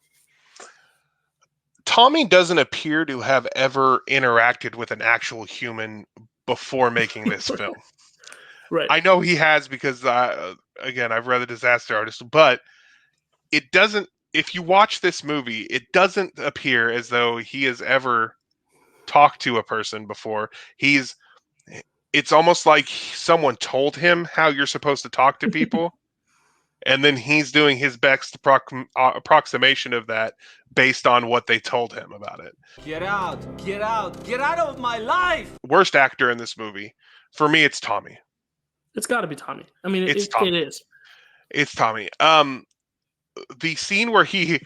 Tommy doesn't appear to have ever interacted with an actual human before making this film. Right. I know he has because, again, I've read The Disaster Artist, but it doesn't. If you watch this movie, it doesn't appear as though he has ever talked to a person before. It's almost like someone told him how you're supposed to talk to people, and then he's doing his best approximation of that based on what they told him about it. Get out, get out, get out of my life! Worst actor in this movie, for me, it's Tommy. It's got to be Tommy. I mean, It's it Tommy. is. It's Tommy. The scene where he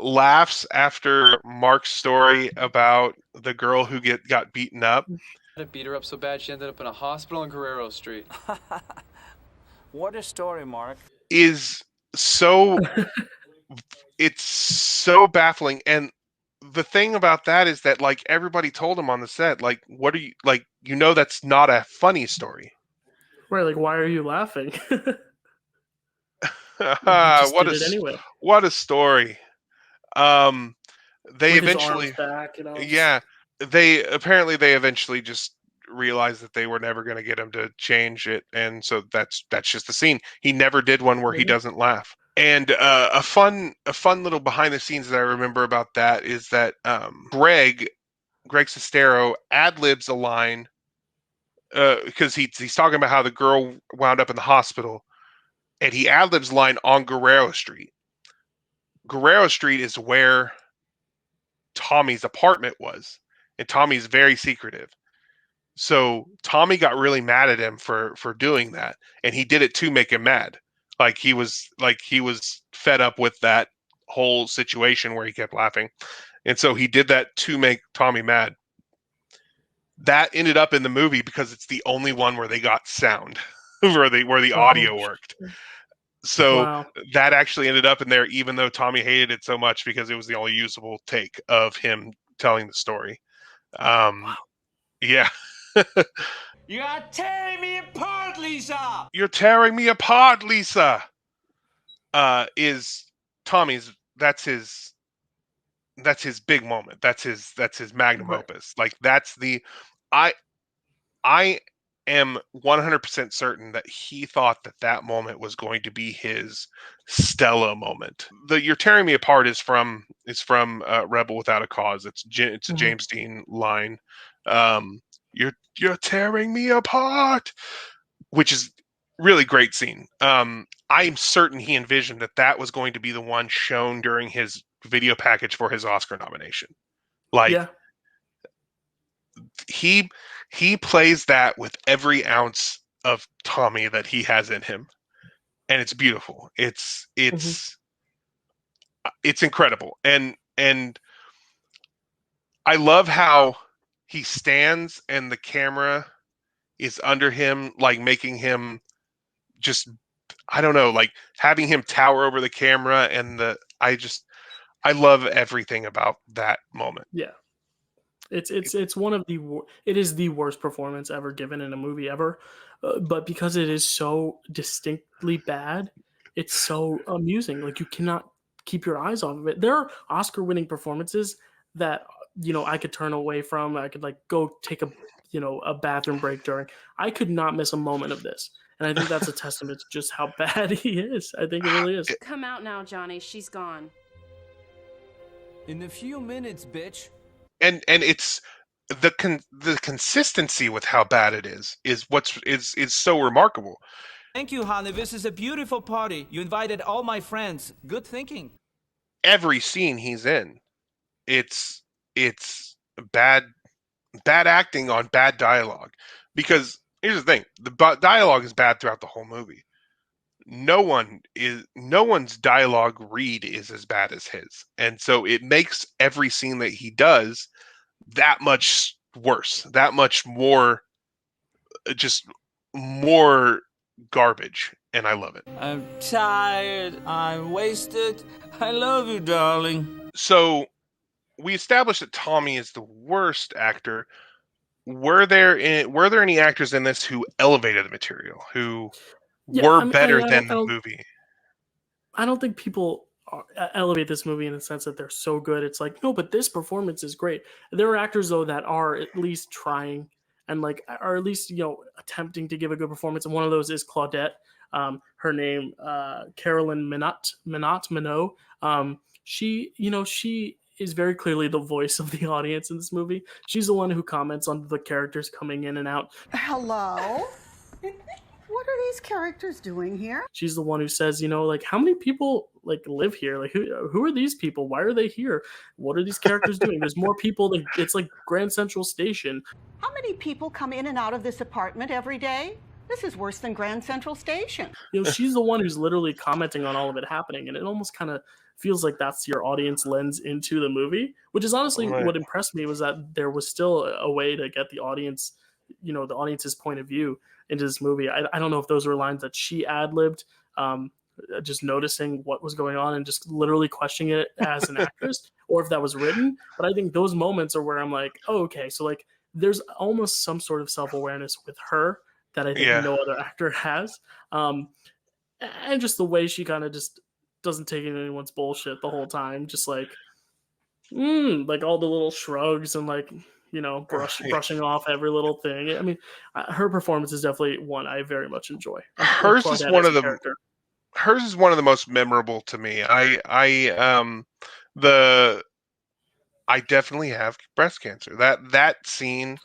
laughs after Mark's story about the girl who got beaten up. I beat her up so bad she ended up in a hospital on Guerrero Street. What a story, Mark. Is so it's so baffling. And the thing about that is that, like, everybody told him on the set, like, what are you, like, that's not a funny story. Right, like, why are you laughing? What did it anyway. What a story. They With eventually his arms back, yeah, they eventually just realized that they were never going to get him to change it, and so that's just the scene. He never did one where he doesn't laugh. And a fun little behind the scenes that I remember about that is that Greg Sestero ad-libs a line because he's talking about how the girl wound up in the hospital, and he ad-libs a line on Guerrero Street. Guerrero Street is where Tommy's apartment was, and Tommy's very secretive. So Tommy got really mad at him for doing that, and he did it to make him mad. Like he was fed up with that whole situation where he kept laughing, and so he did that to make Tommy mad. That ended up in the movie because it's the only one where they got sound, where the audio worked. So that actually ended up in there, even though Tommy hated it so much because it was the only usable take of him telling the story. Yeah. You are tearing me apart, Lisa! You're tearing me apart, Lisa. Is Tommy's. That's his big moment. That's his magnum opus. Like that's the I am 100% certain that he thought that moment was going to be his Stella moment. The "You're tearing me apart" is from Rebel Without a Cause. It's a James Dean line. You're tearing me apart, which is really great scene. I'm certain he envisioned that was going to be the one shown during his video package for his Oscar nomination. Like, Yeah. he plays that with every ounce of Tommy that he has in him, and it's beautiful. It's incredible, and I love how he stands and the camera is under him, like making him just, I don't know, like having him tower over the camera, and I love everything about that moment. Yeah. It's one of it is the worst performance ever given in a movie ever, but because it is so distinctly bad, it's so amusing. Like you cannot keep your eyes off of it. There are Oscar-winning performances that I could turn away from. I could like go take a bathroom break during. I could not miss a moment of this, and I think that's a testament to just how bad he is. I think it really is. Come out now, Johnny. She's gone. In a few minutes, bitch. And it's the consistency with how bad it is what's so remarkable. Thank you, honey. This is a beautiful party. You invited all my friends. Good thinking. Every scene he's in, it's bad acting on bad dialogue. Because here's the thing: the dialogue is bad throughout the whole movie. No one's dialogue read is as bad as his, and so it makes every scene that he does that much worse, that much more, just more garbage, and I love it. I'm tired. I'm wasted. I love you, darling. So we established that Tommy is the worst actor. Were there any actors in this who elevated the material, who were better than the movie? I don't think people elevate this movie in the sense that they're so good. It's like, no, but this performance is great. There are actors though that are at least trying and like are at least attempting to give a good performance. And one of those is Claudette. Her name Carolyn Minot. She is very clearly the voice of the audience in this movie. She's the one who comments on the characters coming in and out. Hello? What are these characters doing here? She's the one who says, like, how many people like live here? Like, who are these people? Why are they here? What are these characters doing? There's more people than it's like Grand Central Station. How many people come in and out of this apartment every day? This is worse than Grand Central Station. She's the one who's literally commenting on all of it happening, and it almost kind of feels like that's your audience lens into the movie, which is honestly what impressed me, was that there was still a way to get the audience, the audience's point of view into this movie. I don't know if those were lines that she ad-libbed, just noticing what was going on and just literally questioning it as an actress, or if that was written. But I think those moments are where I'm like, oh, okay, so like there's almost some sort of self-awareness with her that I think no other actor has. And just the way she kind of just doesn't take in anyone's bullshit the whole time, just like all the little shrugs and like brushing off every little thing. I mean, her performance is definitely one I very much enjoy. Hers is one of the most memorable to me. I definitely have breast cancer. That scene.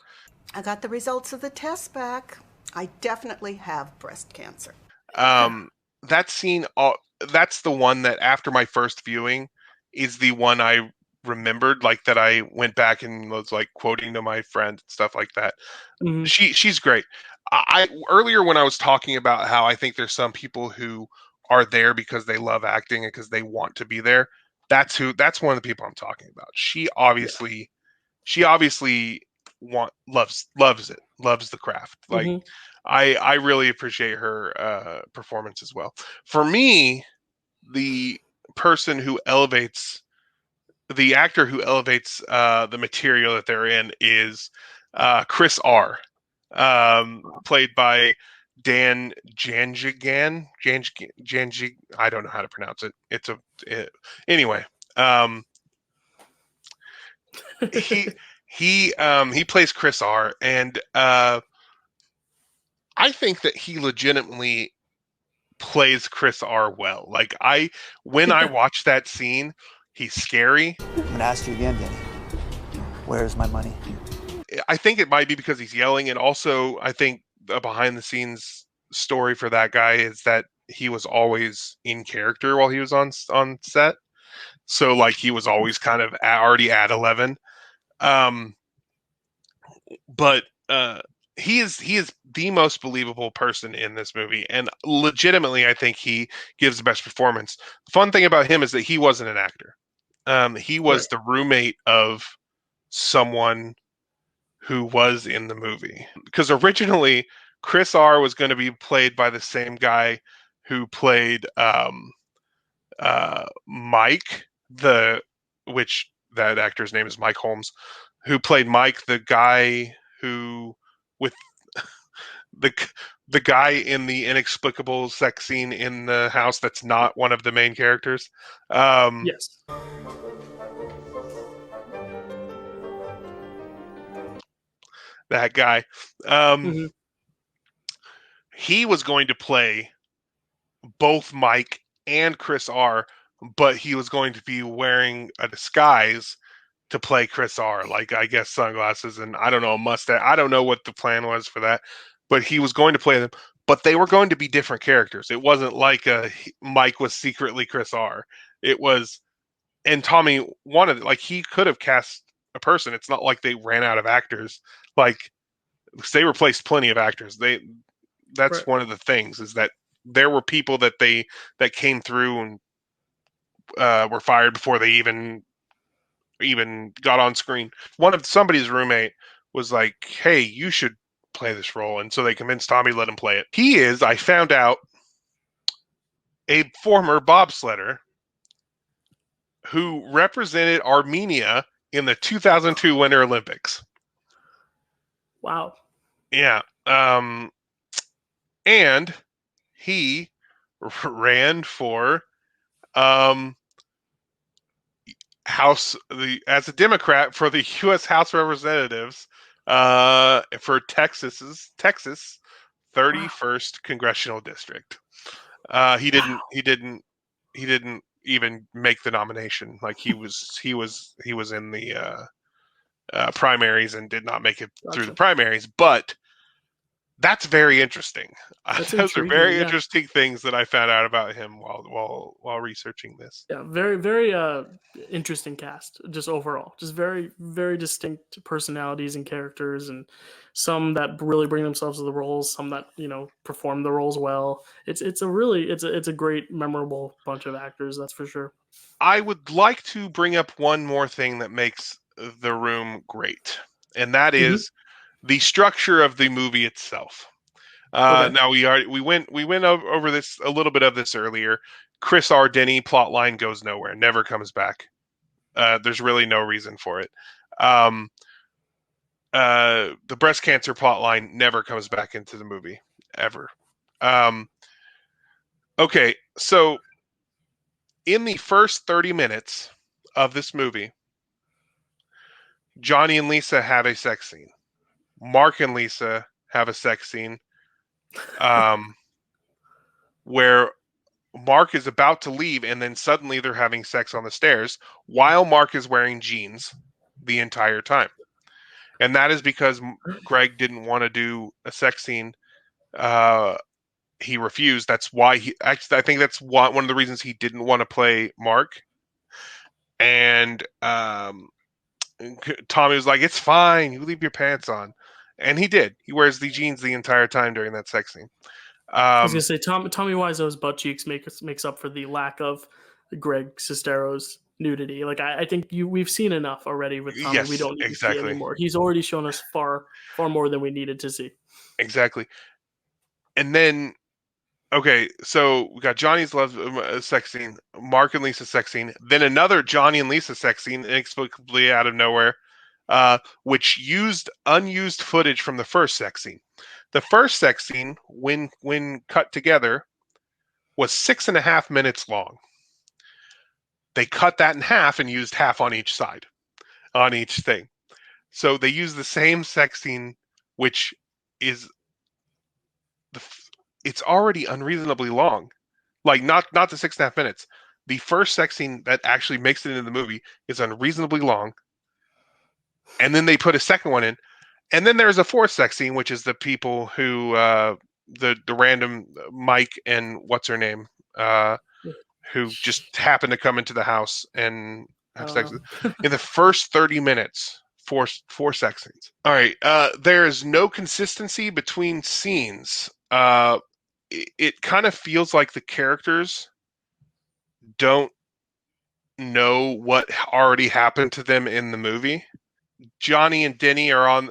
I got the results of the test back. I definitely have breast cancer. That scene, that's the one that after my first viewing is the one I remembered, like that I went back and was like quoting to my friend and stuff like that. Mm-hmm. She's great. I earlier when I was talking about how I think there's some people who are there because they love acting and because they want to be there. That's one of the people I'm talking about. She obviously loves it, loves the craft. Like I really appreciate her performance as well. For me, the actor who elevates the material that they're in is Chris R. played by Dan Janjigan. I don't know how to pronounce it. Anyway. He plays Chris R, and I think that he legitimately plays Chris R well. Like when I watch that scene, he's scary. I'm gonna ask you again, Danny. Where's my money? I think it might be because he's yelling, and also I think a behind the scenes story for that guy is that he was always in character while he was on set. So like he was always kind of already at 11. But he is the most believable person in this movie, and legitimately I think he gives the best performance. The fun thing about him is that he wasn't an actor. He was the roommate of someone who was in the movie, because originally Chris R was going to be played by the same guy who played Mike, which that actor's name is Mike Holmes, who played Mike, the guy who with the guy in the inexplicable sex scene in the house that's not one of the main characters. Yes. That guy. He was going to play both Mike and Chris R, but he was going to be wearing a disguise to play Chris R, like I guess sunglasses and I don't know, a mustache. I don't know what the plan was for that, but he was going to play them. But they were going to be different characters. It wasn't like Mike was secretly Chris R. It was, and Tommy wanted, like, he could have cast a person. It's not like they ran out of actors. Like, they replaced plenty of actors. That's right. One of the things is that there were people that came through and were fired before they even got on screen. Somebody's roommate was like, "Hey, you should play this role," and so they convinced Tommy to let him play it. He is, I found out, a former bobsledder who represented Armenia in the 2002 Winter Olympics. Wow. Yeah. And he ran for as a Democrat for the U.S. House of Representatives for Texas 31st congressional district. He didn't even make the nomination. Like he was in the primaries and did not make it through the primaries, but that's very interesting. Those are very interesting things that I found out about him while researching this. Yeah, very, very interesting cast, just overall. Just very, very distinct personalities and characters, and some that really bring themselves to the roles, some that, perform the roles well. It's a great, memorable bunch of actors, that's for sure. I would like to bring up one more thing that makes The Room great, and that is the structure of the movie itself. Okay. Now we went over this a little bit of this earlier. Chris R. Denny plot line goes nowhere, never comes back. There's really no reason for it. The breast cancer plot line never comes back into the movie ever. Okay, so in the first 30 minutes of this movie, Johnny and Lisa have a sex scene. Mark and Lisa have a sex scene where Mark is about to leave and then suddenly they're having sex on the stairs while Mark is wearing jeans the entire time. And that is because Greg didn't want to do a sex scene. He refused. That's why I think that's one of the reasons he didn't want to play Mark. And Tommy was like, "It's fine. You leave your pants on." And he did. He wears the jeans the entire time during that sex scene. I was gonna say Tommy Wiseau's butt cheeks makes up for the lack of Greg Sestero's nudity. Like I think we've seen enough already with Tommy. Yes, we don't need exactly. to see anymore. He's already shown us far more than we needed to see. Exactly. And then, okay, so we got Johnny's love sex scene, Mark and Lisa sex scene, then another Johnny and Lisa sex scene inexplicably out of nowhere. which used unused footage from the first sex scene. The first sex scene, when cut together, was 6.5 minutes long. They cut that in half and used half on each side, on each thing. So they used the same sex scene, which is it's already unreasonably long. Like not the 6.5 minutes. The first sex scene that actually makes it into the movie is unreasonably long. And then they put a second one in. And then there's a fourth sex scene, which is the people who the random Mike and what's her name, who just happen to come into the house and have sex. In the first 30 minutes, four sex scenes. All right. There is no consistency between scenes. It kind of feels like the characters don't know what already happened to them in the movie. Johnny and Denny are on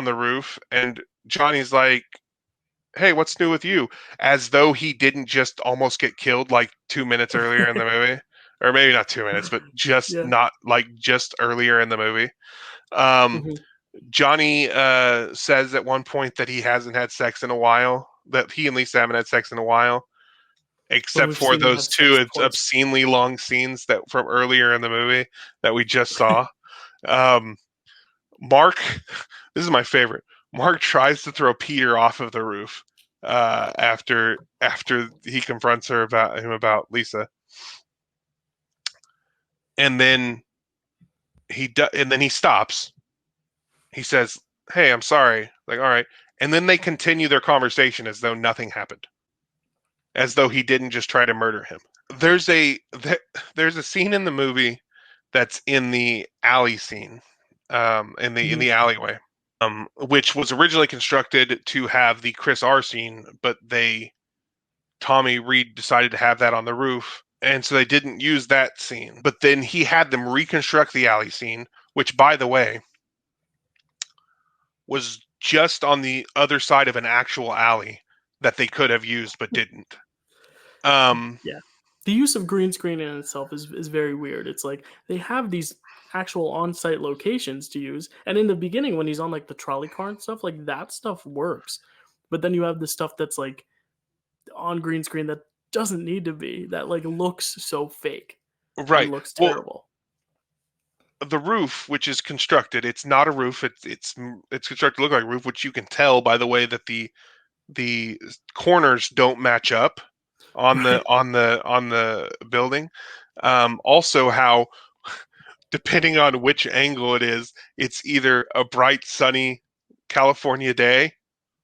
the roof, and Johnny's like, "Hey, what's new with you?" As though he didn't just almost get killed like 2 minutes earlier in the movie, or maybe not 2 minutes, but just not like just earlier in the movie. Johnny says at one point that he hasn't had sex in a while, that he and Lisa haven't had sex in a while, except for those two obscenely long scenes that from earlier in the movie that we just saw. Mark, this is my favorite. Mark tries to throw Peter off of the roof after he confronts him about Lisa, and then he stops. He says, "Hey, I'm sorry." Like, all right, and then they continue their conversation as though nothing happened, as though he didn't just try to murder him. There's a scene in the movie that's in the alley scene, in the alleyway, which was originally constructed to have the Chris R scene, but Tommy Reed decided to have that on the roof, and so they didn't use that scene. But then he had them reconstruct the alley scene, which, by the way, was just on the other side of an actual alley that they could have used but didn't. Yeah. The use of green screen in itself is very weird. It's like they have these actual on-site locations to use, and in the beginning when he's on like the trolley car and stuff, like that stuff works. But then you have the stuff that's like on green screen that doesn't need to be, that like looks so fake. Right. Looks terrible. The roof, which is constructed, it's not a roof. It's constructed to look like a roof, which you can tell by the way that the corners don't match up on the building. Also, how depending on which angle it is, it's either a bright sunny California day,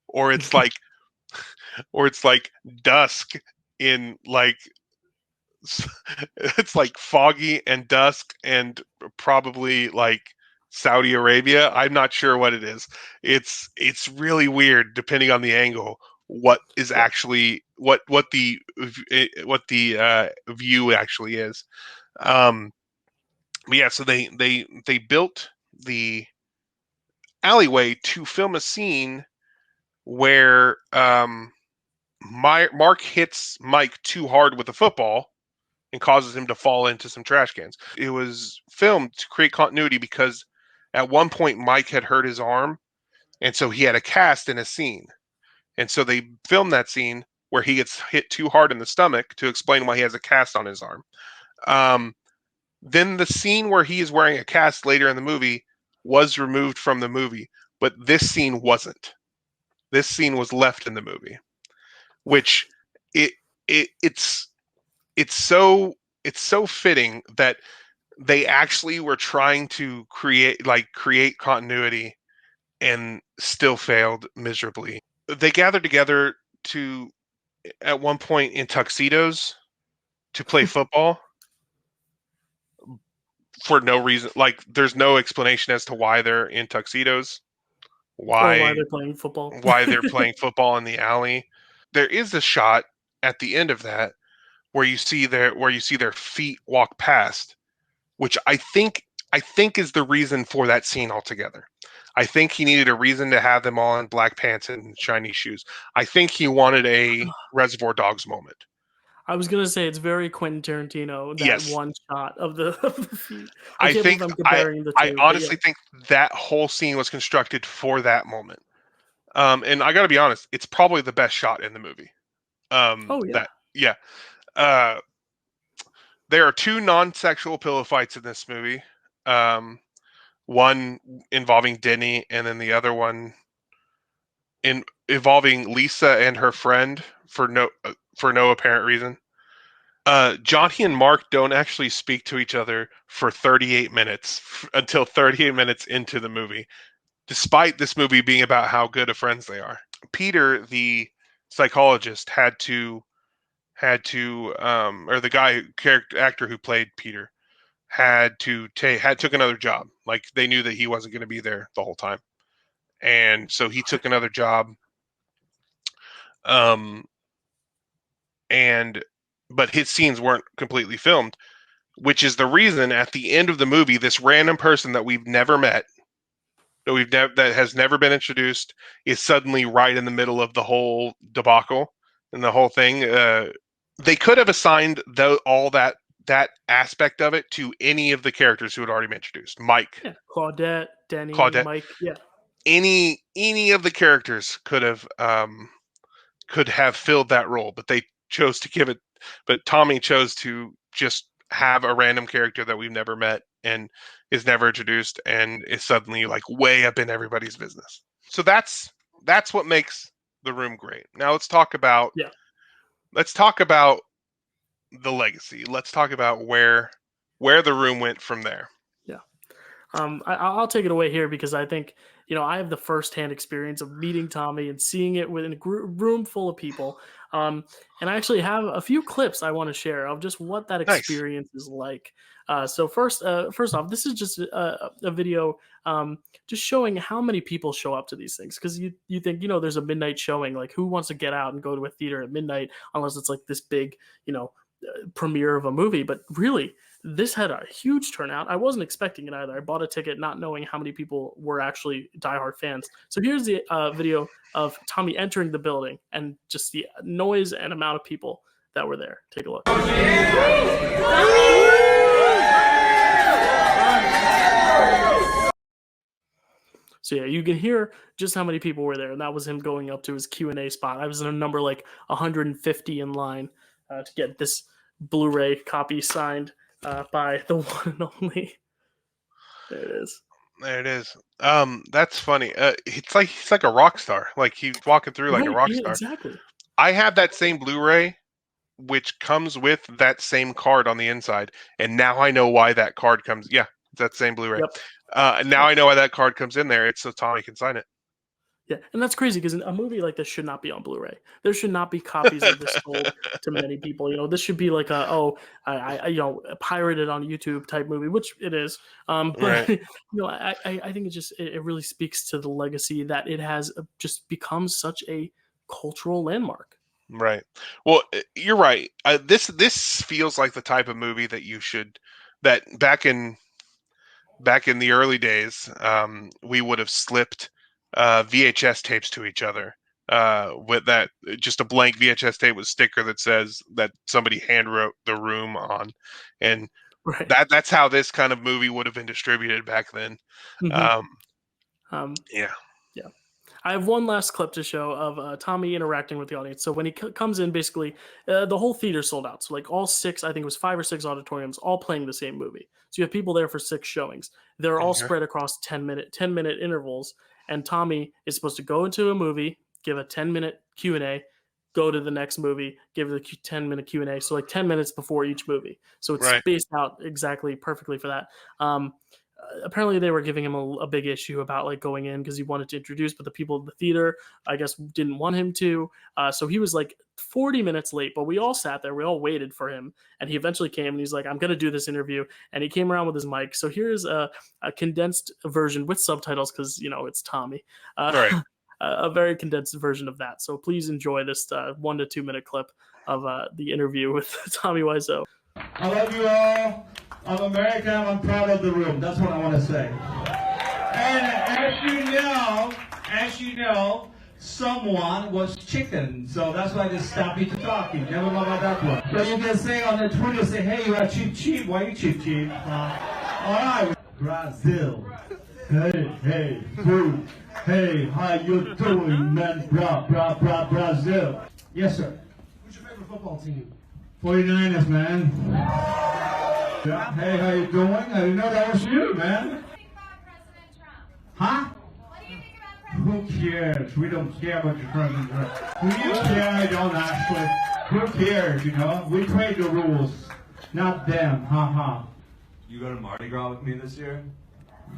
or it's like dusk in like. It's like foggy and dusk and probably like Saudi Arabia. I'm not sure what it is. It's really weird depending on the angle. What is actually what the view actually is. Yeah, so they built the alleyway to film a scene where Mark hits Mike too hard with a football and causes him to fall into some trash cans. It was filmed to create continuity because at one point Mike had hurt his arm, and so he had a cast in a scene. And so they filmed that scene where he gets hit too hard in the stomach to explain why he has a cast on his arm. Then the scene where he is wearing a cast later in the movie was removed from the movie, but this scene wasn't. This scene was left in the movie, which it's so fitting that they actually were trying to create continuity and still failed miserably. They gathered together at one point in tuxedos to play football for no reason. Like, there's no explanation as to why they're in tuxedos, why they're playing football, why they're playing football in the alley. There is a shot at the end of that where you see their feet walk past, which I think is the reason for that scene altogether. I think he needed a reason to have them all in black pants and shiny shoes. I think he wanted a Reservoir Dogs moment. I was gonna say it's very Quentin Tarantino. That Yes. one shot of the. I can't think believe I'm comparing the two. I honestly think that whole scene was constructed for that moment. And I got to be honest, it's probably the best shot in the movie. Oh yeah. There are 2 non-sexual pillow fights in this movie. One involving Denny, and then the other one involving Lisa and her friend for no apparent reason. Johnny and Mark don't actually speak to each other for 38 minutes until 38 minutes into the movie, despite this movie being about how good of friends they are. Peter, the psychologist, or the actor who played Peter, took another job. Like, they knew that he wasn't going to be there the whole time, and so he took another job. But his scenes weren't completely filmed, which is the reason at the end of the movie, this random person that we've never met, that has never been introduced, is suddenly right in the middle of the whole debacle and the whole thing. They could have assigned all that aspect of it to any of the characters who had already been introduced. Mike, Claudette, Denny, Mike, any of the characters could have filled that role, but they chose to give it. But Tommy chose to just have a random character that we've never met and is never introduced and is suddenly like way up in everybody's business. So that's what makes The Room great. Now let's talk about the legacy. Let's talk about where The Room went from there. Yeah. I'll take it away here because I think, I have the firsthand experience of meeting Tommy and seeing it within a room full of people. And I actually have a few clips I want to share of just what that experience is like. So first off, this is just a video just showing how many people show up to these things. Because you think, there's a midnight showing. Like, who wants to get out and go to a theater at midnight unless it's like this big, premiere of a movie? But really, this had a huge turnout. I wasn't expecting it either. I bought a ticket not knowing how many people were actually diehard fans. So here's the video of Tommy entering the building and just the noise and amount of people that were there. Take a look. So yeah, you can hear just how many people were there, and that was him going up to his Q&A spot. I was in a number like 150 in line to get this Blu-ray copy signed by the one and only. There it is. There it is. That's funny. He's like a rock star. Like, he's walking through like a rock star. Exactly. I have that same Blu-ray, which comes with that same card on the inside, and now I know why that card comes. Yeah, that same Blu-ray. Yep. Now I know why that card comes in there. It's so Tommy can sign it. Yeah, and that's crazy because a movie like this should not be on Blu-ray. There should not be copies of this sold to many people. This should be like a pirated on YouTube type movie, which it is. But Right. I think it really speaks to the legacy that it has just become such a cultural landmark. Right. Well, you're right. This feels like the type of movie that back in the early days, we would have slipped VHS tapes to each other with that, just a blank VHS tape with a sticker that says that somebody hand wrote The Room on, and that's how this kind of movie would have been distributed back then. Mm-hmm. Yeah. I have one last clip to show of Tommy interacting with the audience. So when he comes in, basically, the whole theater sold out. So like all 6, I think it was 5 or 6 auditoriums, all playing the same movie. So you have people there for 6 showings. They're all spread across 10-minute intervals. And Tommy is supposed to go into a movie, give a 10-minute Q&A, go to the next movie, give the 10-minute Q&A. So like 10 minutes before each movie. So it's spaced out exactly perfectly for that. Apparently they were giving him a big issue about like going in because he wanted to introduce, but the people at the theater, I guess, didn't want him to. So he was like 40 minutes late, but we all sat there. We all waited for him. And he eventually came and he's like, I'm going to do this interview. And he came around with his mic. So here's a condensed version with subtitles because, it's Tommy. A very condensed version of that. So please enjoy this 1 to 2 minute clip of the interview with Tommy Wiseau. I love you all. I'm American. I'm proud of The Room. That's what I want to say. And as you know, someone was chicken, so that's why they stopped me to talking. Never know about that one. So you can say on the Twitter, say, hey, you are cheap. Why you cheap? All right. Brazil. Hey, food. Hey, how you doing, man? Brazil. Yes, sir. What's your favorite football team? 49ers, man. Yeah. Hey, how you doing? I didn't know that was you, man. Huh? Who cares? We don't care about your President Trump. Who you care? I don't actually. Who cares, you know? We create the rules, not them. Ha. You go to Mardi Gras with me this year?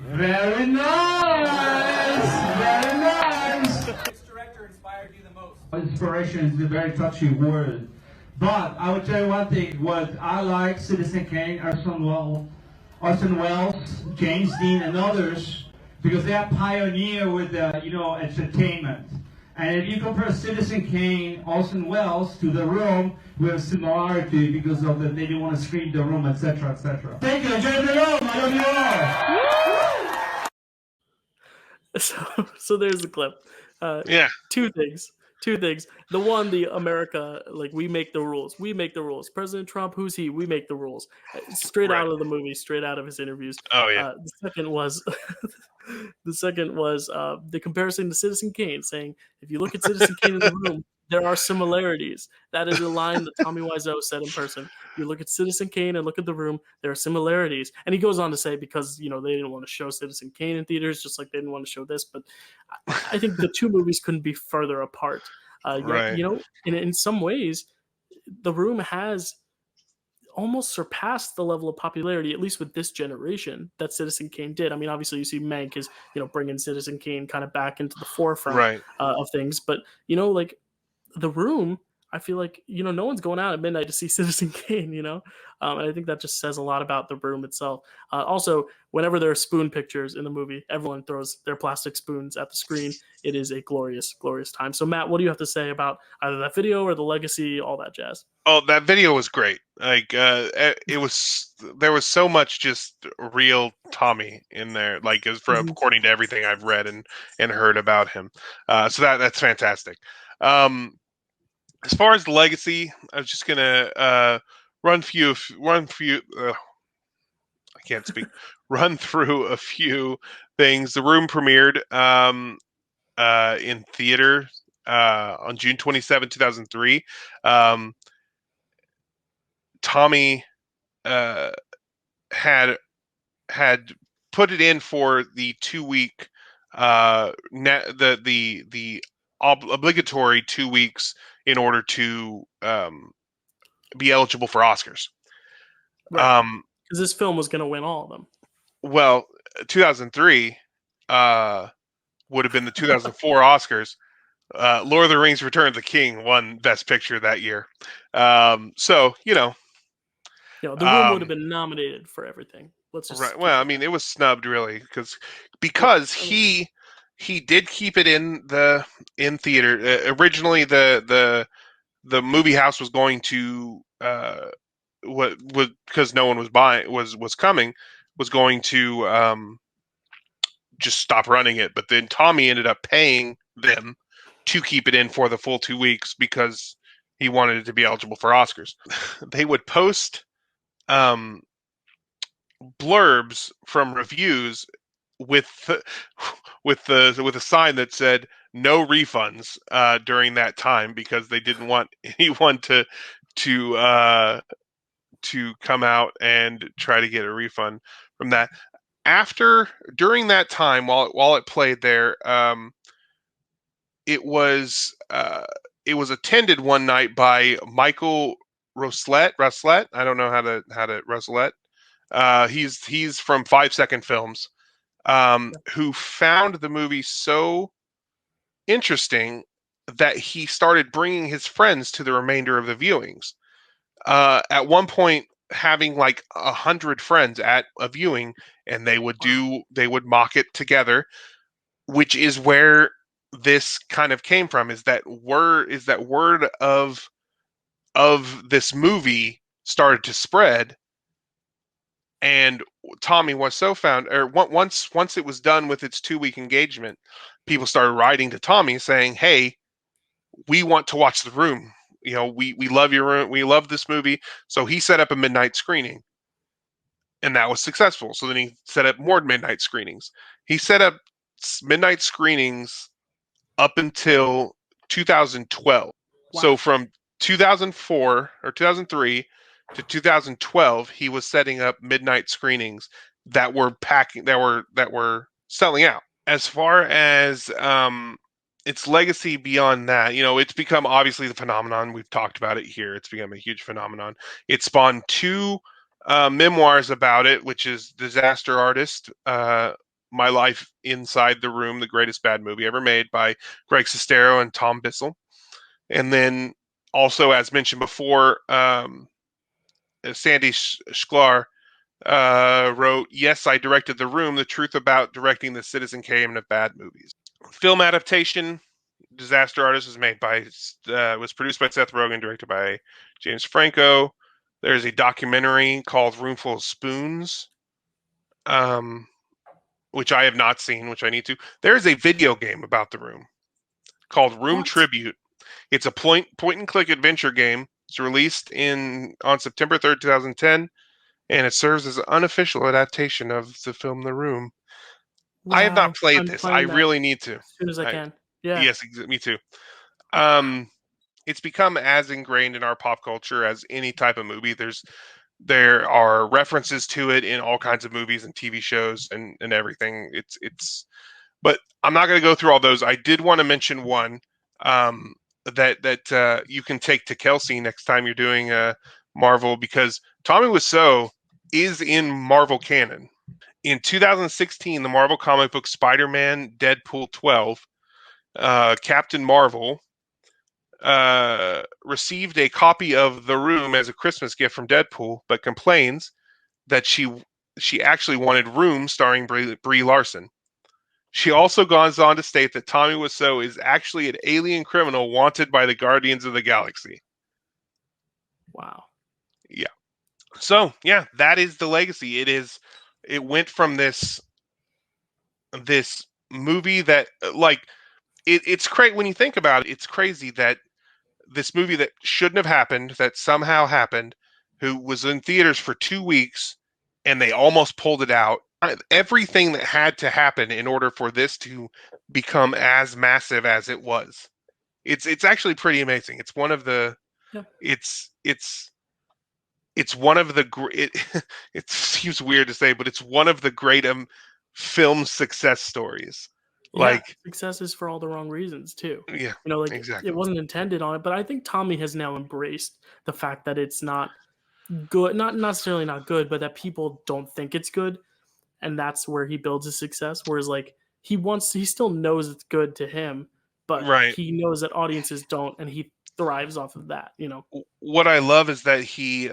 Very nice! Very nice! Which director inspired you the most? Inspiration is a very touchy word. But I would tell you one thing, what I like, Citizen Kane, Orson Welles, James Dean, and others, because they are pioneer with entertainment. And if you compare Citizen Kane, Orson Welles to The Room, we have similarity because of they didn't want to screen The Room, etc., etc. Thank you. Enjoy The Room. I love you all. So there's the clip. Two things. The one, the America, like, we make the rules. President Trump, who's he? We make the rules. Straight out of the movie, straight out of his interviews. Oh yeah. The second was the comparison to Citizen Kane, saying if you look at Citizen Kane in The Room, there are similarities. That is a line that Tommy Wiseau said in person. You look at Citizen Kane and look at The Room, there are similarities. And he goes on to say, because they didn't want to show Citizen Kane in theaters, just like they didn't want to show this. But I think the two movies couldn't be further apart. Right. In some ways, The Room has almost surpassed the level of popularity, at least with this generation, that Citizen Kane did. I mean, obviously you see Mank is, bringing Citizen Kane kind of back into the forefront of things. But, like The Room, I feel like, no one's going out at midnight to see Citizen Kane, and I think that just says a lot about The Room itself. Also, whenever there are spoon pictures in the movie, everyone throws their plastic spoons at the screen. It is a glorious, glorious time. So, Matt, what do you have to say about either that video or the legacy, all that jazz? Oh, that video was great. Like, there was so much just real Tommy in there, like, according to everything I've read and heard about him. So that's fantastic. As far as the legacy, I was just gonna run through a few things. The Room premiered in theater on June 27, 2003. Tommy had put it in for the 2-week the obligatory 2 weeks in order to be eligible for Oscars. Right. Because this film was going to win all of them. Well, 2003 would have been the 2004 Oscars. Lord of the Rings: Return of the King won Best Picture that year. So, The Room would have been nominated for everything. Right. Well, I mean, it was snubbed really because he did keep it in theater. Originally, the movie house was going to because no one was coming, was going to just stop running it. But then Tommy ended up paying them to keep it in for the full 2 weeks because he wanted it to be eligible for Oscars. They would post blurbs from reviews with a sign that said no refunds during that time because they didn't want anyone to come out and try to get a refund from that. During that time, while it played there, it was attended one night by Michael Ruslett. I don't know how to Ruslett. He's from 5 Second Films, who found the movie so interesting that he started bringing his friends to the remainder of the viewings. At one point, having like 100 friends at a viewing, and they would mock it together, which is where this kind of came from. Is that word of this movie started to spread. And Tommy Wiseau found, or once it was done with its 2-week engagement, people started writing to Tommy saying, "Hey, we want to watch The Room. We love your room. We love this movie." So he set up a midnight screening, and that was successful. So then he set up more midnight screenings. He set up midnight screenings up until 2012. Wow. So from 2004 or 2003 to 2012, he was setting up midnight screenings that were selling out. As far as its legacy beyond that, it's become obviously the phenomenon. We've talked about it here. It's become a huge phenomenon. It spawned two memoirs about it, which is Disaster Artist, My Life Inside the Room, the greatest bad movie ever made, by Greg Sestero and Tom Bissell. And then also, as mentioned before, Sandy Sklar wrote, "Yes, I directed The Room, the truth about directing the Citizen Kane of bad movies." Film adaptation, Disaster Artist was produced by Seth Rogen, directed by James Franco. There's a documentary called Roomful of Spoons, which I have not seen, which I need to. There's a video game about The Room called Room Tribute. It's a point and click adventure game. It's released on September 3rd, 2010, and it serves as an unofficial adaptation of the film The Room. Wow. I have not played I'm this. I really need to. As soon as I can. Yeah. Yes, me too. It's become as ingrained in our pop culture as any type of movie. There are references to it in all kinds of movies and TV shows and everything. But I'm not going to go through all those. I did want to mention one that you can take to Kelsey next time you're doing Marvel, because Tommy Wiseau is in Marvel canon. In 2016, the Marvel comic book Spider-Man Deadpool 12, Captain Marvel received a copy of The Room as a Christmas gift from Deadpool, but complains that she actually wanted Room starring Brie Larson. She also goes on to state that Tommy Wiseau is actually an alien criminal wanted by the Guardians of the Galaxy. Wow. Yeah. So, yeah, that is the legacy. It went from this movie that, like, it's crazy when you think about it. It's crazy that this movie that shouldn't have happened, that somehow happened, who was in theaters for 2 weeks, and they almost pulled it out. Everything that had to happen in order for this to become as massive as it was. It's actually pretty amazing. It's one of the it's one of the it seems weird to say, but it's one of the great film success stories. Like, success is for all the wrong reasons too. Yeah, exactly. It wasn't intended on it, but I think Tommy has now embraced the fact that it's not good, not necessarily not good, but that people don't think it's good, and that's where he builds his success. Whereas, like, he still knows it's good to him, but he knows that audiences don't, and he thrives off of that. What I love is that he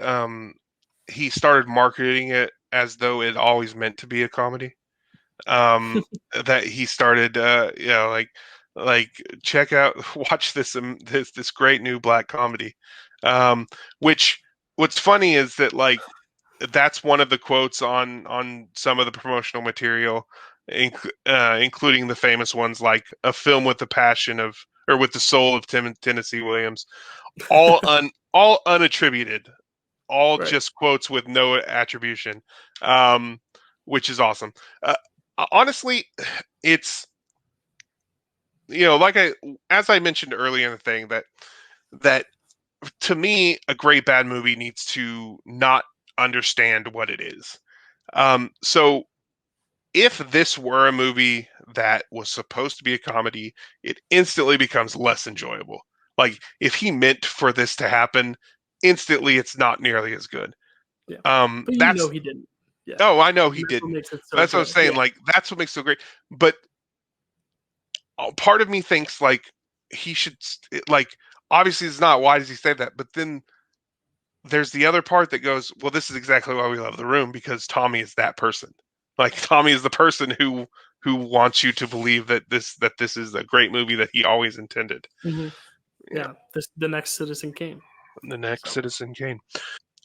started marketing it as though it always meant to be a comedy. That he started, like check out, watch this great new black comedy. Which what's funny is that, like, that's one of the quotes on some of the promotional material, including the famous ones like "a film with the passion of, or with the soul of Tennessee Williams," all unattributed, all just quotes with no attribution, which is awesome. Honestly, it's, as I mentioned earlier in the thing, that to me, a great bad movie needs to not understand what it is. So if this were a movie that was supposed to be a comedy, it instantly becomes less enjoyable. Like, if he meant for this to happen, instantly it's not nearly as good. Yeah. But he didn't. Yeah. Oh, I know he didn't. That's what I'm saying. Yeah. Like, that's what makes it so great. But part of me thinks, like, he should, like, obviously it's not, why does he say that? But then there's the other part that goes, well, this is exactly why we love The Room, because Tommy is that person. Like, Tommy is the person who wants you to believe that this is a great movie that he always intended. Mm-hmm. Yeah. The next Citizen Kane. Citizen Kane.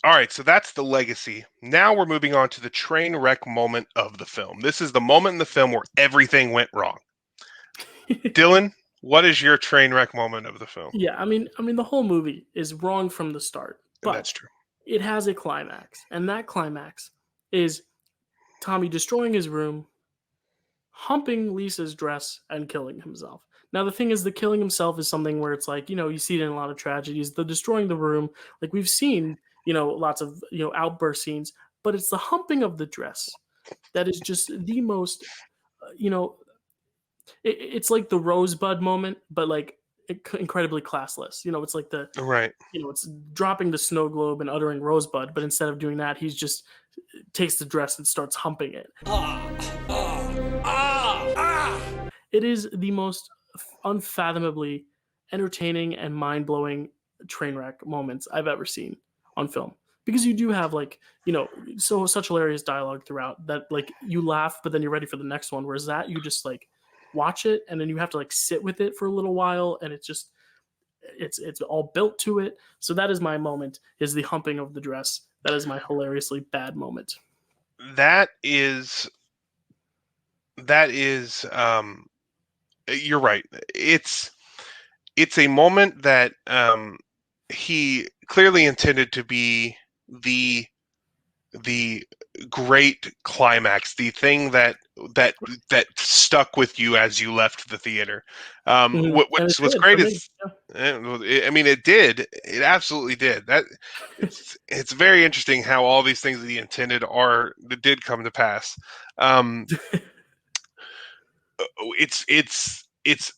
All right, so that's the legacy. Now we're moving on to the train wreck moment of the film. This is the moment in the film where everything went wrong. Dylan, what is your train wreck moment of the film? Yeah, I mean, the whole movie is wrong from the start, And but that's true. it has a climax, and that climax is Tommy destroying his room, humping Lisa's dress, and killing himself. Now, the thing is, the killing himself is something where it's like, you see it in a lot of tragedies. The destroying the room, like we've seen, lots of, outburst scenes, but it's the humping of the dress that is just the most, it's like the rosebud moment, but like incredibly classless. It's like Right. It's dropping the snow globe and uttering rosebud, but instead of doing that, he's just takes the dress and starts humping it. It is the most unfathomably entertaining and mind-blowing train wreck moments I've ever seen on film. Because you do have such hilarious dialogue throughout that like you laugh, but then you're ready for the next one. Whereas that you just like watch it and then you have to like sit with it for a little while, and it's all built to it. So that is my moment, is the humping of the dress. That is my hilariously bad moment. That is you're right. It's a moment that he clearly intended to be the great climax, the thing that stuck with you as you left the theater. What's great is, I mean, it did. It absolutely did. That it's very interesting how all these things that he intended did come to pass. It's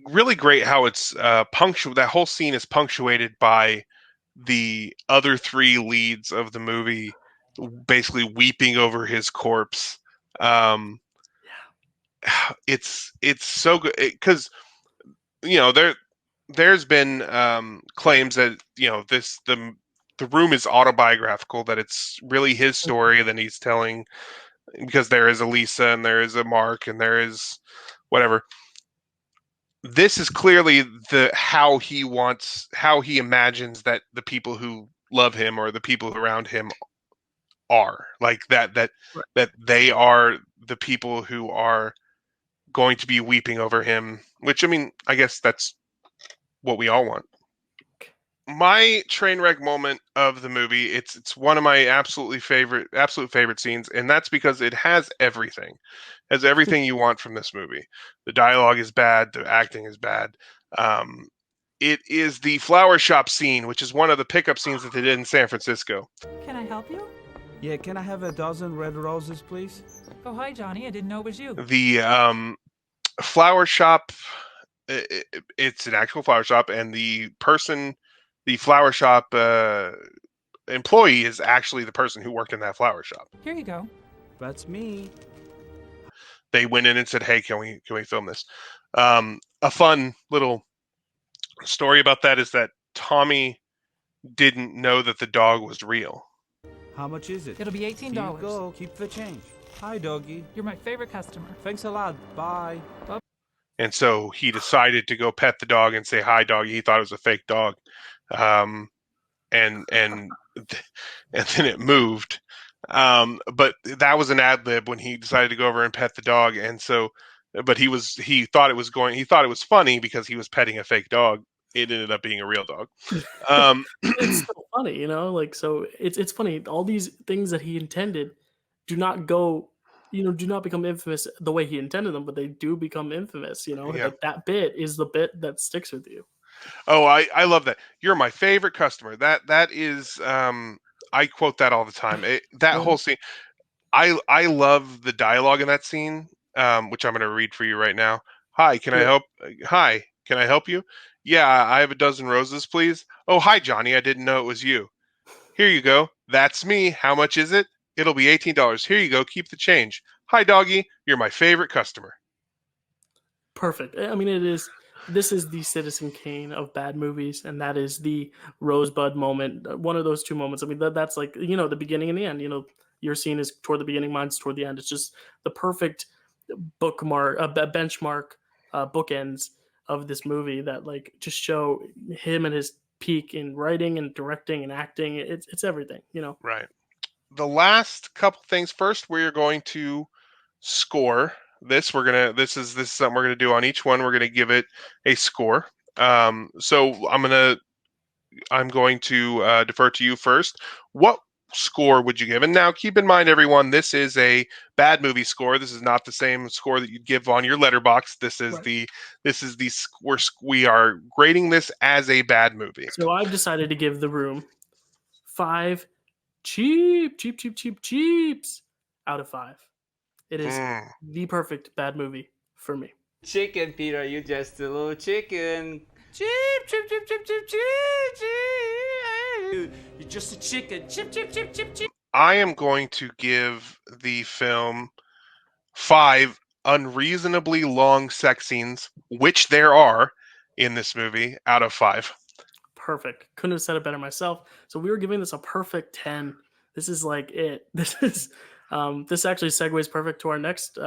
really great how it's that whole scene is punctuated by the other three leads of the movie basically weeping over his corpse. It's so good because there's been claims that the room is autobiographical, that it's really his story that he's telling, because there is a Lisa and there is a Mark and there is whatever. This is clearly how he imagines that the people who love him or the people around him are, like that they are the people who are going to be weeping over him, which, I mean, I guess that's what we all want. My train wreck moment of the movie, it's one of my absolute favorite scenes, and that's because it has everything. It has everything you want from this movie. The dialogue is bad, the acting is bad. It is the flower shop scene, which is one of the pickup scenes that they did in San Francisco. Can I help you? Yeah, can I have a dozen red roses, please? Oh, hi, Johnny. I didn't know it was you. The flower shop, it's an actual flower shop, and the flower shop employee is actually the person who worked in that flower shop. Here you go. That's me. They went in and said, "Hey, can we film this?" A fun little story about that is that Tommy didn't know that the dog was real. How much is it? It'll be $18. Here you go. Keep the change. Hi, doggy. You're my favorite customer. Thanks a lot. Bye. Bye. And so he decided to go pet the dog and say, "Hi, doggy." He thought it was a fake dog. And then it moved. But that was an ad lib when he decided to go over and pet the dog. And so, but he thought it was funny because he was petting a fake dog. It ended up being a real dog. It's still funny, so it's funny. All these things that he intended do not become infamous the way he intended them, but they do become infamous. Yeah. Like that bit is the bit that sticks with you. Oh, I love that. You're my favorite customer. That is, I quote that all the time. Whole scene, I love the dialogue in that scene, which I'm going to read for you right now. Hi, can I help? Hi, can I help you? Yeah, I have a dozen roses, please. Oh, hi, Johnny. I didn't know it was you. Here you go. That's me. How much is it? It'll be $18. Here you go. Keep the change. Hi, doggy. You're my favorite customer. Perfect. I mean, this is the Citizen Kane of bad movies, and that is the Rosebud moment. One of those two moments. I mean, that's like, the beginning and the end. Your scene is toward the beginning, mine's toward the end. It's just the perfect benchmark bookends of this movie that like just show him and his peak in writing and directing and acting. It's everything, Right. The last couple things first, we're going to score this. This is something we're gonna do on each one. We're gonna give it a score. So I'm going to defer to you first. What score would you give? And now keep in mind, everyone, this is a bad movie score. This is not the same score that you'd give on your Letterboxd. This is we are grading this as a bad movie. So I've decided to give The Room 5 cheaps out of 5. It is the perfect bad movie for me. Chicken, Peter, you just a little chicken. Chip. You're just a chicken. Chip. I am going to give the film 5 unreasonably long sex scenes, which there are in this movie, out of 5. Perfect. Couldn't have said it better myself. So we were giving this a perfect 10. This is like it. This actually segues perfect to our next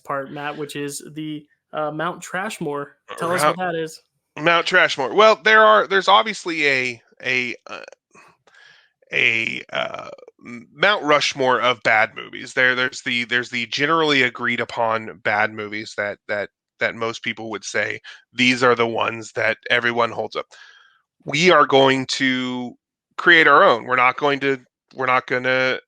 part, Matt, which is the Mount Trashmore. Tell us what that is. Mount Trashmore. Well, there's obviously a Mount Rushmore of bad movies. There's the generally agreed upon bad movies that most people would say these are the ones that everyone holds up. We are going to create our own. We're not going to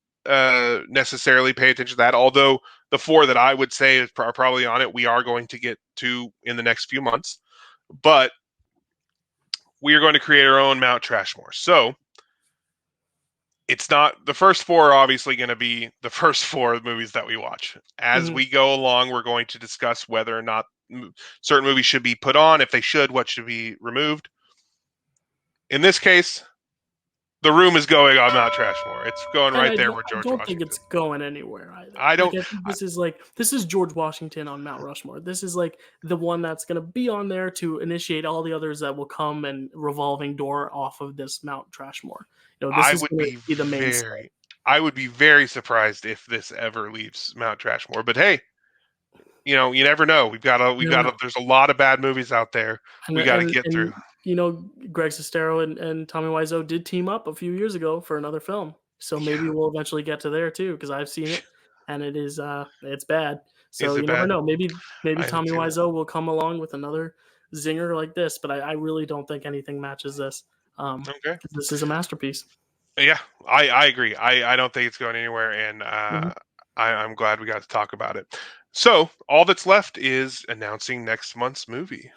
necessarily pay attention to that. Although the 4 that I would say are probably on it, we are going to get to in the next few months. But we are going to create our own Mount Trashmore. So it's not the first 4 are obviously going to be the first 4 movies that we watch. As we go along, we're going to discuss whether or not certain movies should be put on. If they should, what should be removed. In this case, The Room is going on Mount Trashmore. It's going right there where George Washington. I don't think it's going anywhere either. I don't. I think this is George Washington on Mount Rushmore. This is like the one that's going to be on there to initiate all the others that will come and revolving door off of this Mount Trashmore. This is going to be the mainstay. I would be very surprised if this ever leaves Mount Trashmore. But hey, you never know. There's a lot of bad movies out there. We got to get through. Greg Sestero and Tommy Wiseau did team up a few years ago for another film. So maybe we'll eventually get to there too, because I've seen it and it is it's bad. So you never know. Maybe Tommy Wiseau will come along with another zinger like this, but I really don't think anything matches this. Okay. This is a masterpiece. Yeah, I agree. I don't think it's going anywhere, and I'm glad we got to talk about it. So all that's left is announcing next month's movie.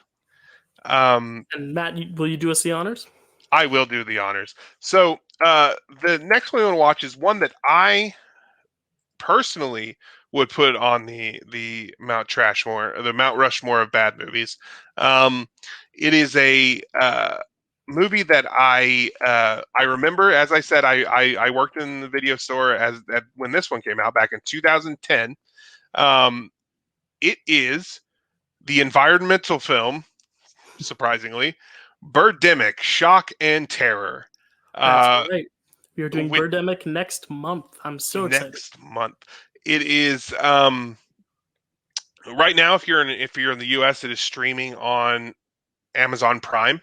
And Matt, will you do us the honors? I will do the honors. So the next one we want to watch is one that I personally would put on the Mount Trashmore, the Mount Rushmore of bad movies. It is a movie that I remember. As I said, I worked in the video store when this one came out back in 2010. It is the environmental film, surprisingly, Birdemic: Shock and Terror. That's right. You're doing Birdemic next month. I'm so excited. Next month. It is right now. If you're in the US, it is streaming on Amazon Prime.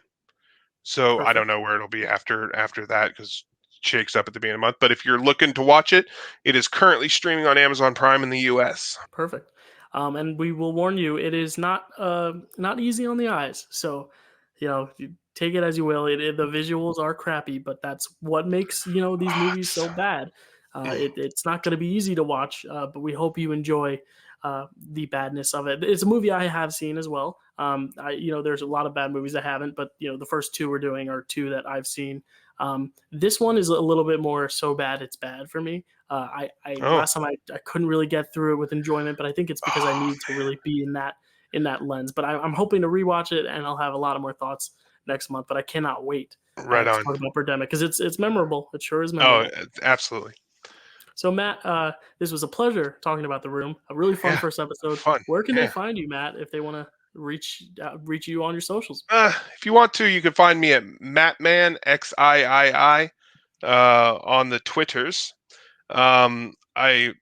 So perfect. I don't know where it'll be after that, because it shakes up at the beginning of the month. But if you're looking to watch it, it is currently streaming on Amazon Prime in the US. Perfect. And we will warn you, it is not easy on the eyes. So, you take it as you will. The visuals are crappy, but that's what makes these movies so bad. It's not going to be easy to watch, but we hope you enjoy the badness of it. It's a movie I have seen as well. There's a lot of bad movies I haven't, but the first 2 we're doing are 2 that I've seen. This one is a little bit more so bad it's bad for me. Last time I couldn't really get through it with enjoyment, but I think it's because I need to really be in that lens. But I'm hoping to rewatch it, and I'll have a lot of more thoughts next month. But I cannot wait to talk about Birdemic, because it's memorable. It sure is memorable. Oh, absolutely. So Matt, this was a pleasure talking about The Room. A really fun first episode. Fun. Where can they find you, Matt, if they want to reach you on your socials? If you want to, you can find me at Mattman XIII on the Twitters. I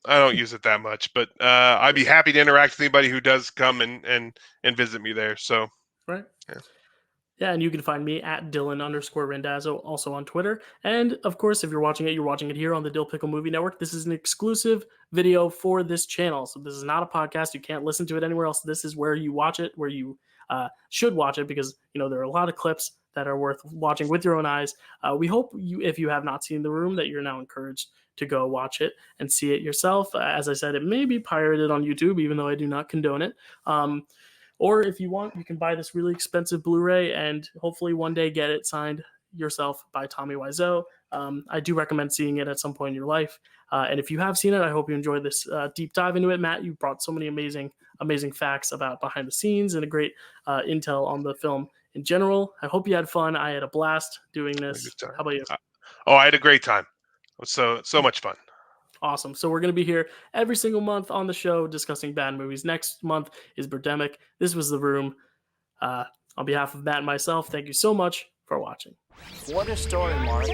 don't use it that much, but I'd be happy to interact with anybody who does come and visit me there. So right. Yeah. Yeah, and you can find me at Dylan_Randazzo, also on Twitter. And of course, if you're watching it here on the Dyl Pickle Movie Network. This is an exclusive video for this channel. So this is not a podcast. You can't listen to it anywhere else. This is where you watch it, where you should watch it, because there are a lot of clips that are worth watching with your own eyes. We hope if you have not seen The Room, that you're now encouraged to go watch it and see it yourself. As I said, it may be pirated on YouTube, even though I do not condone it. Or if you want, you can buy this really expensive Blu-ray and hopefully one day get it signed yourself by Tommy Wiseau. I do recommend seeing it at some point in your life. And if you have seen it, I hope you enjoyed this deep dive into it. Matt, you brought so many amazing facts about behind the scenes and a great intel on the film in general. I hope you had fun. I had a blast doing this. How about you? I had a great time. It was so much fun. Awesome. So we're going to be here every single month on the show discussing bad movies. Next month is Birdemic. This was The Room. On behalf of Matt and myself, thank you so much for watching. What a story, Mark.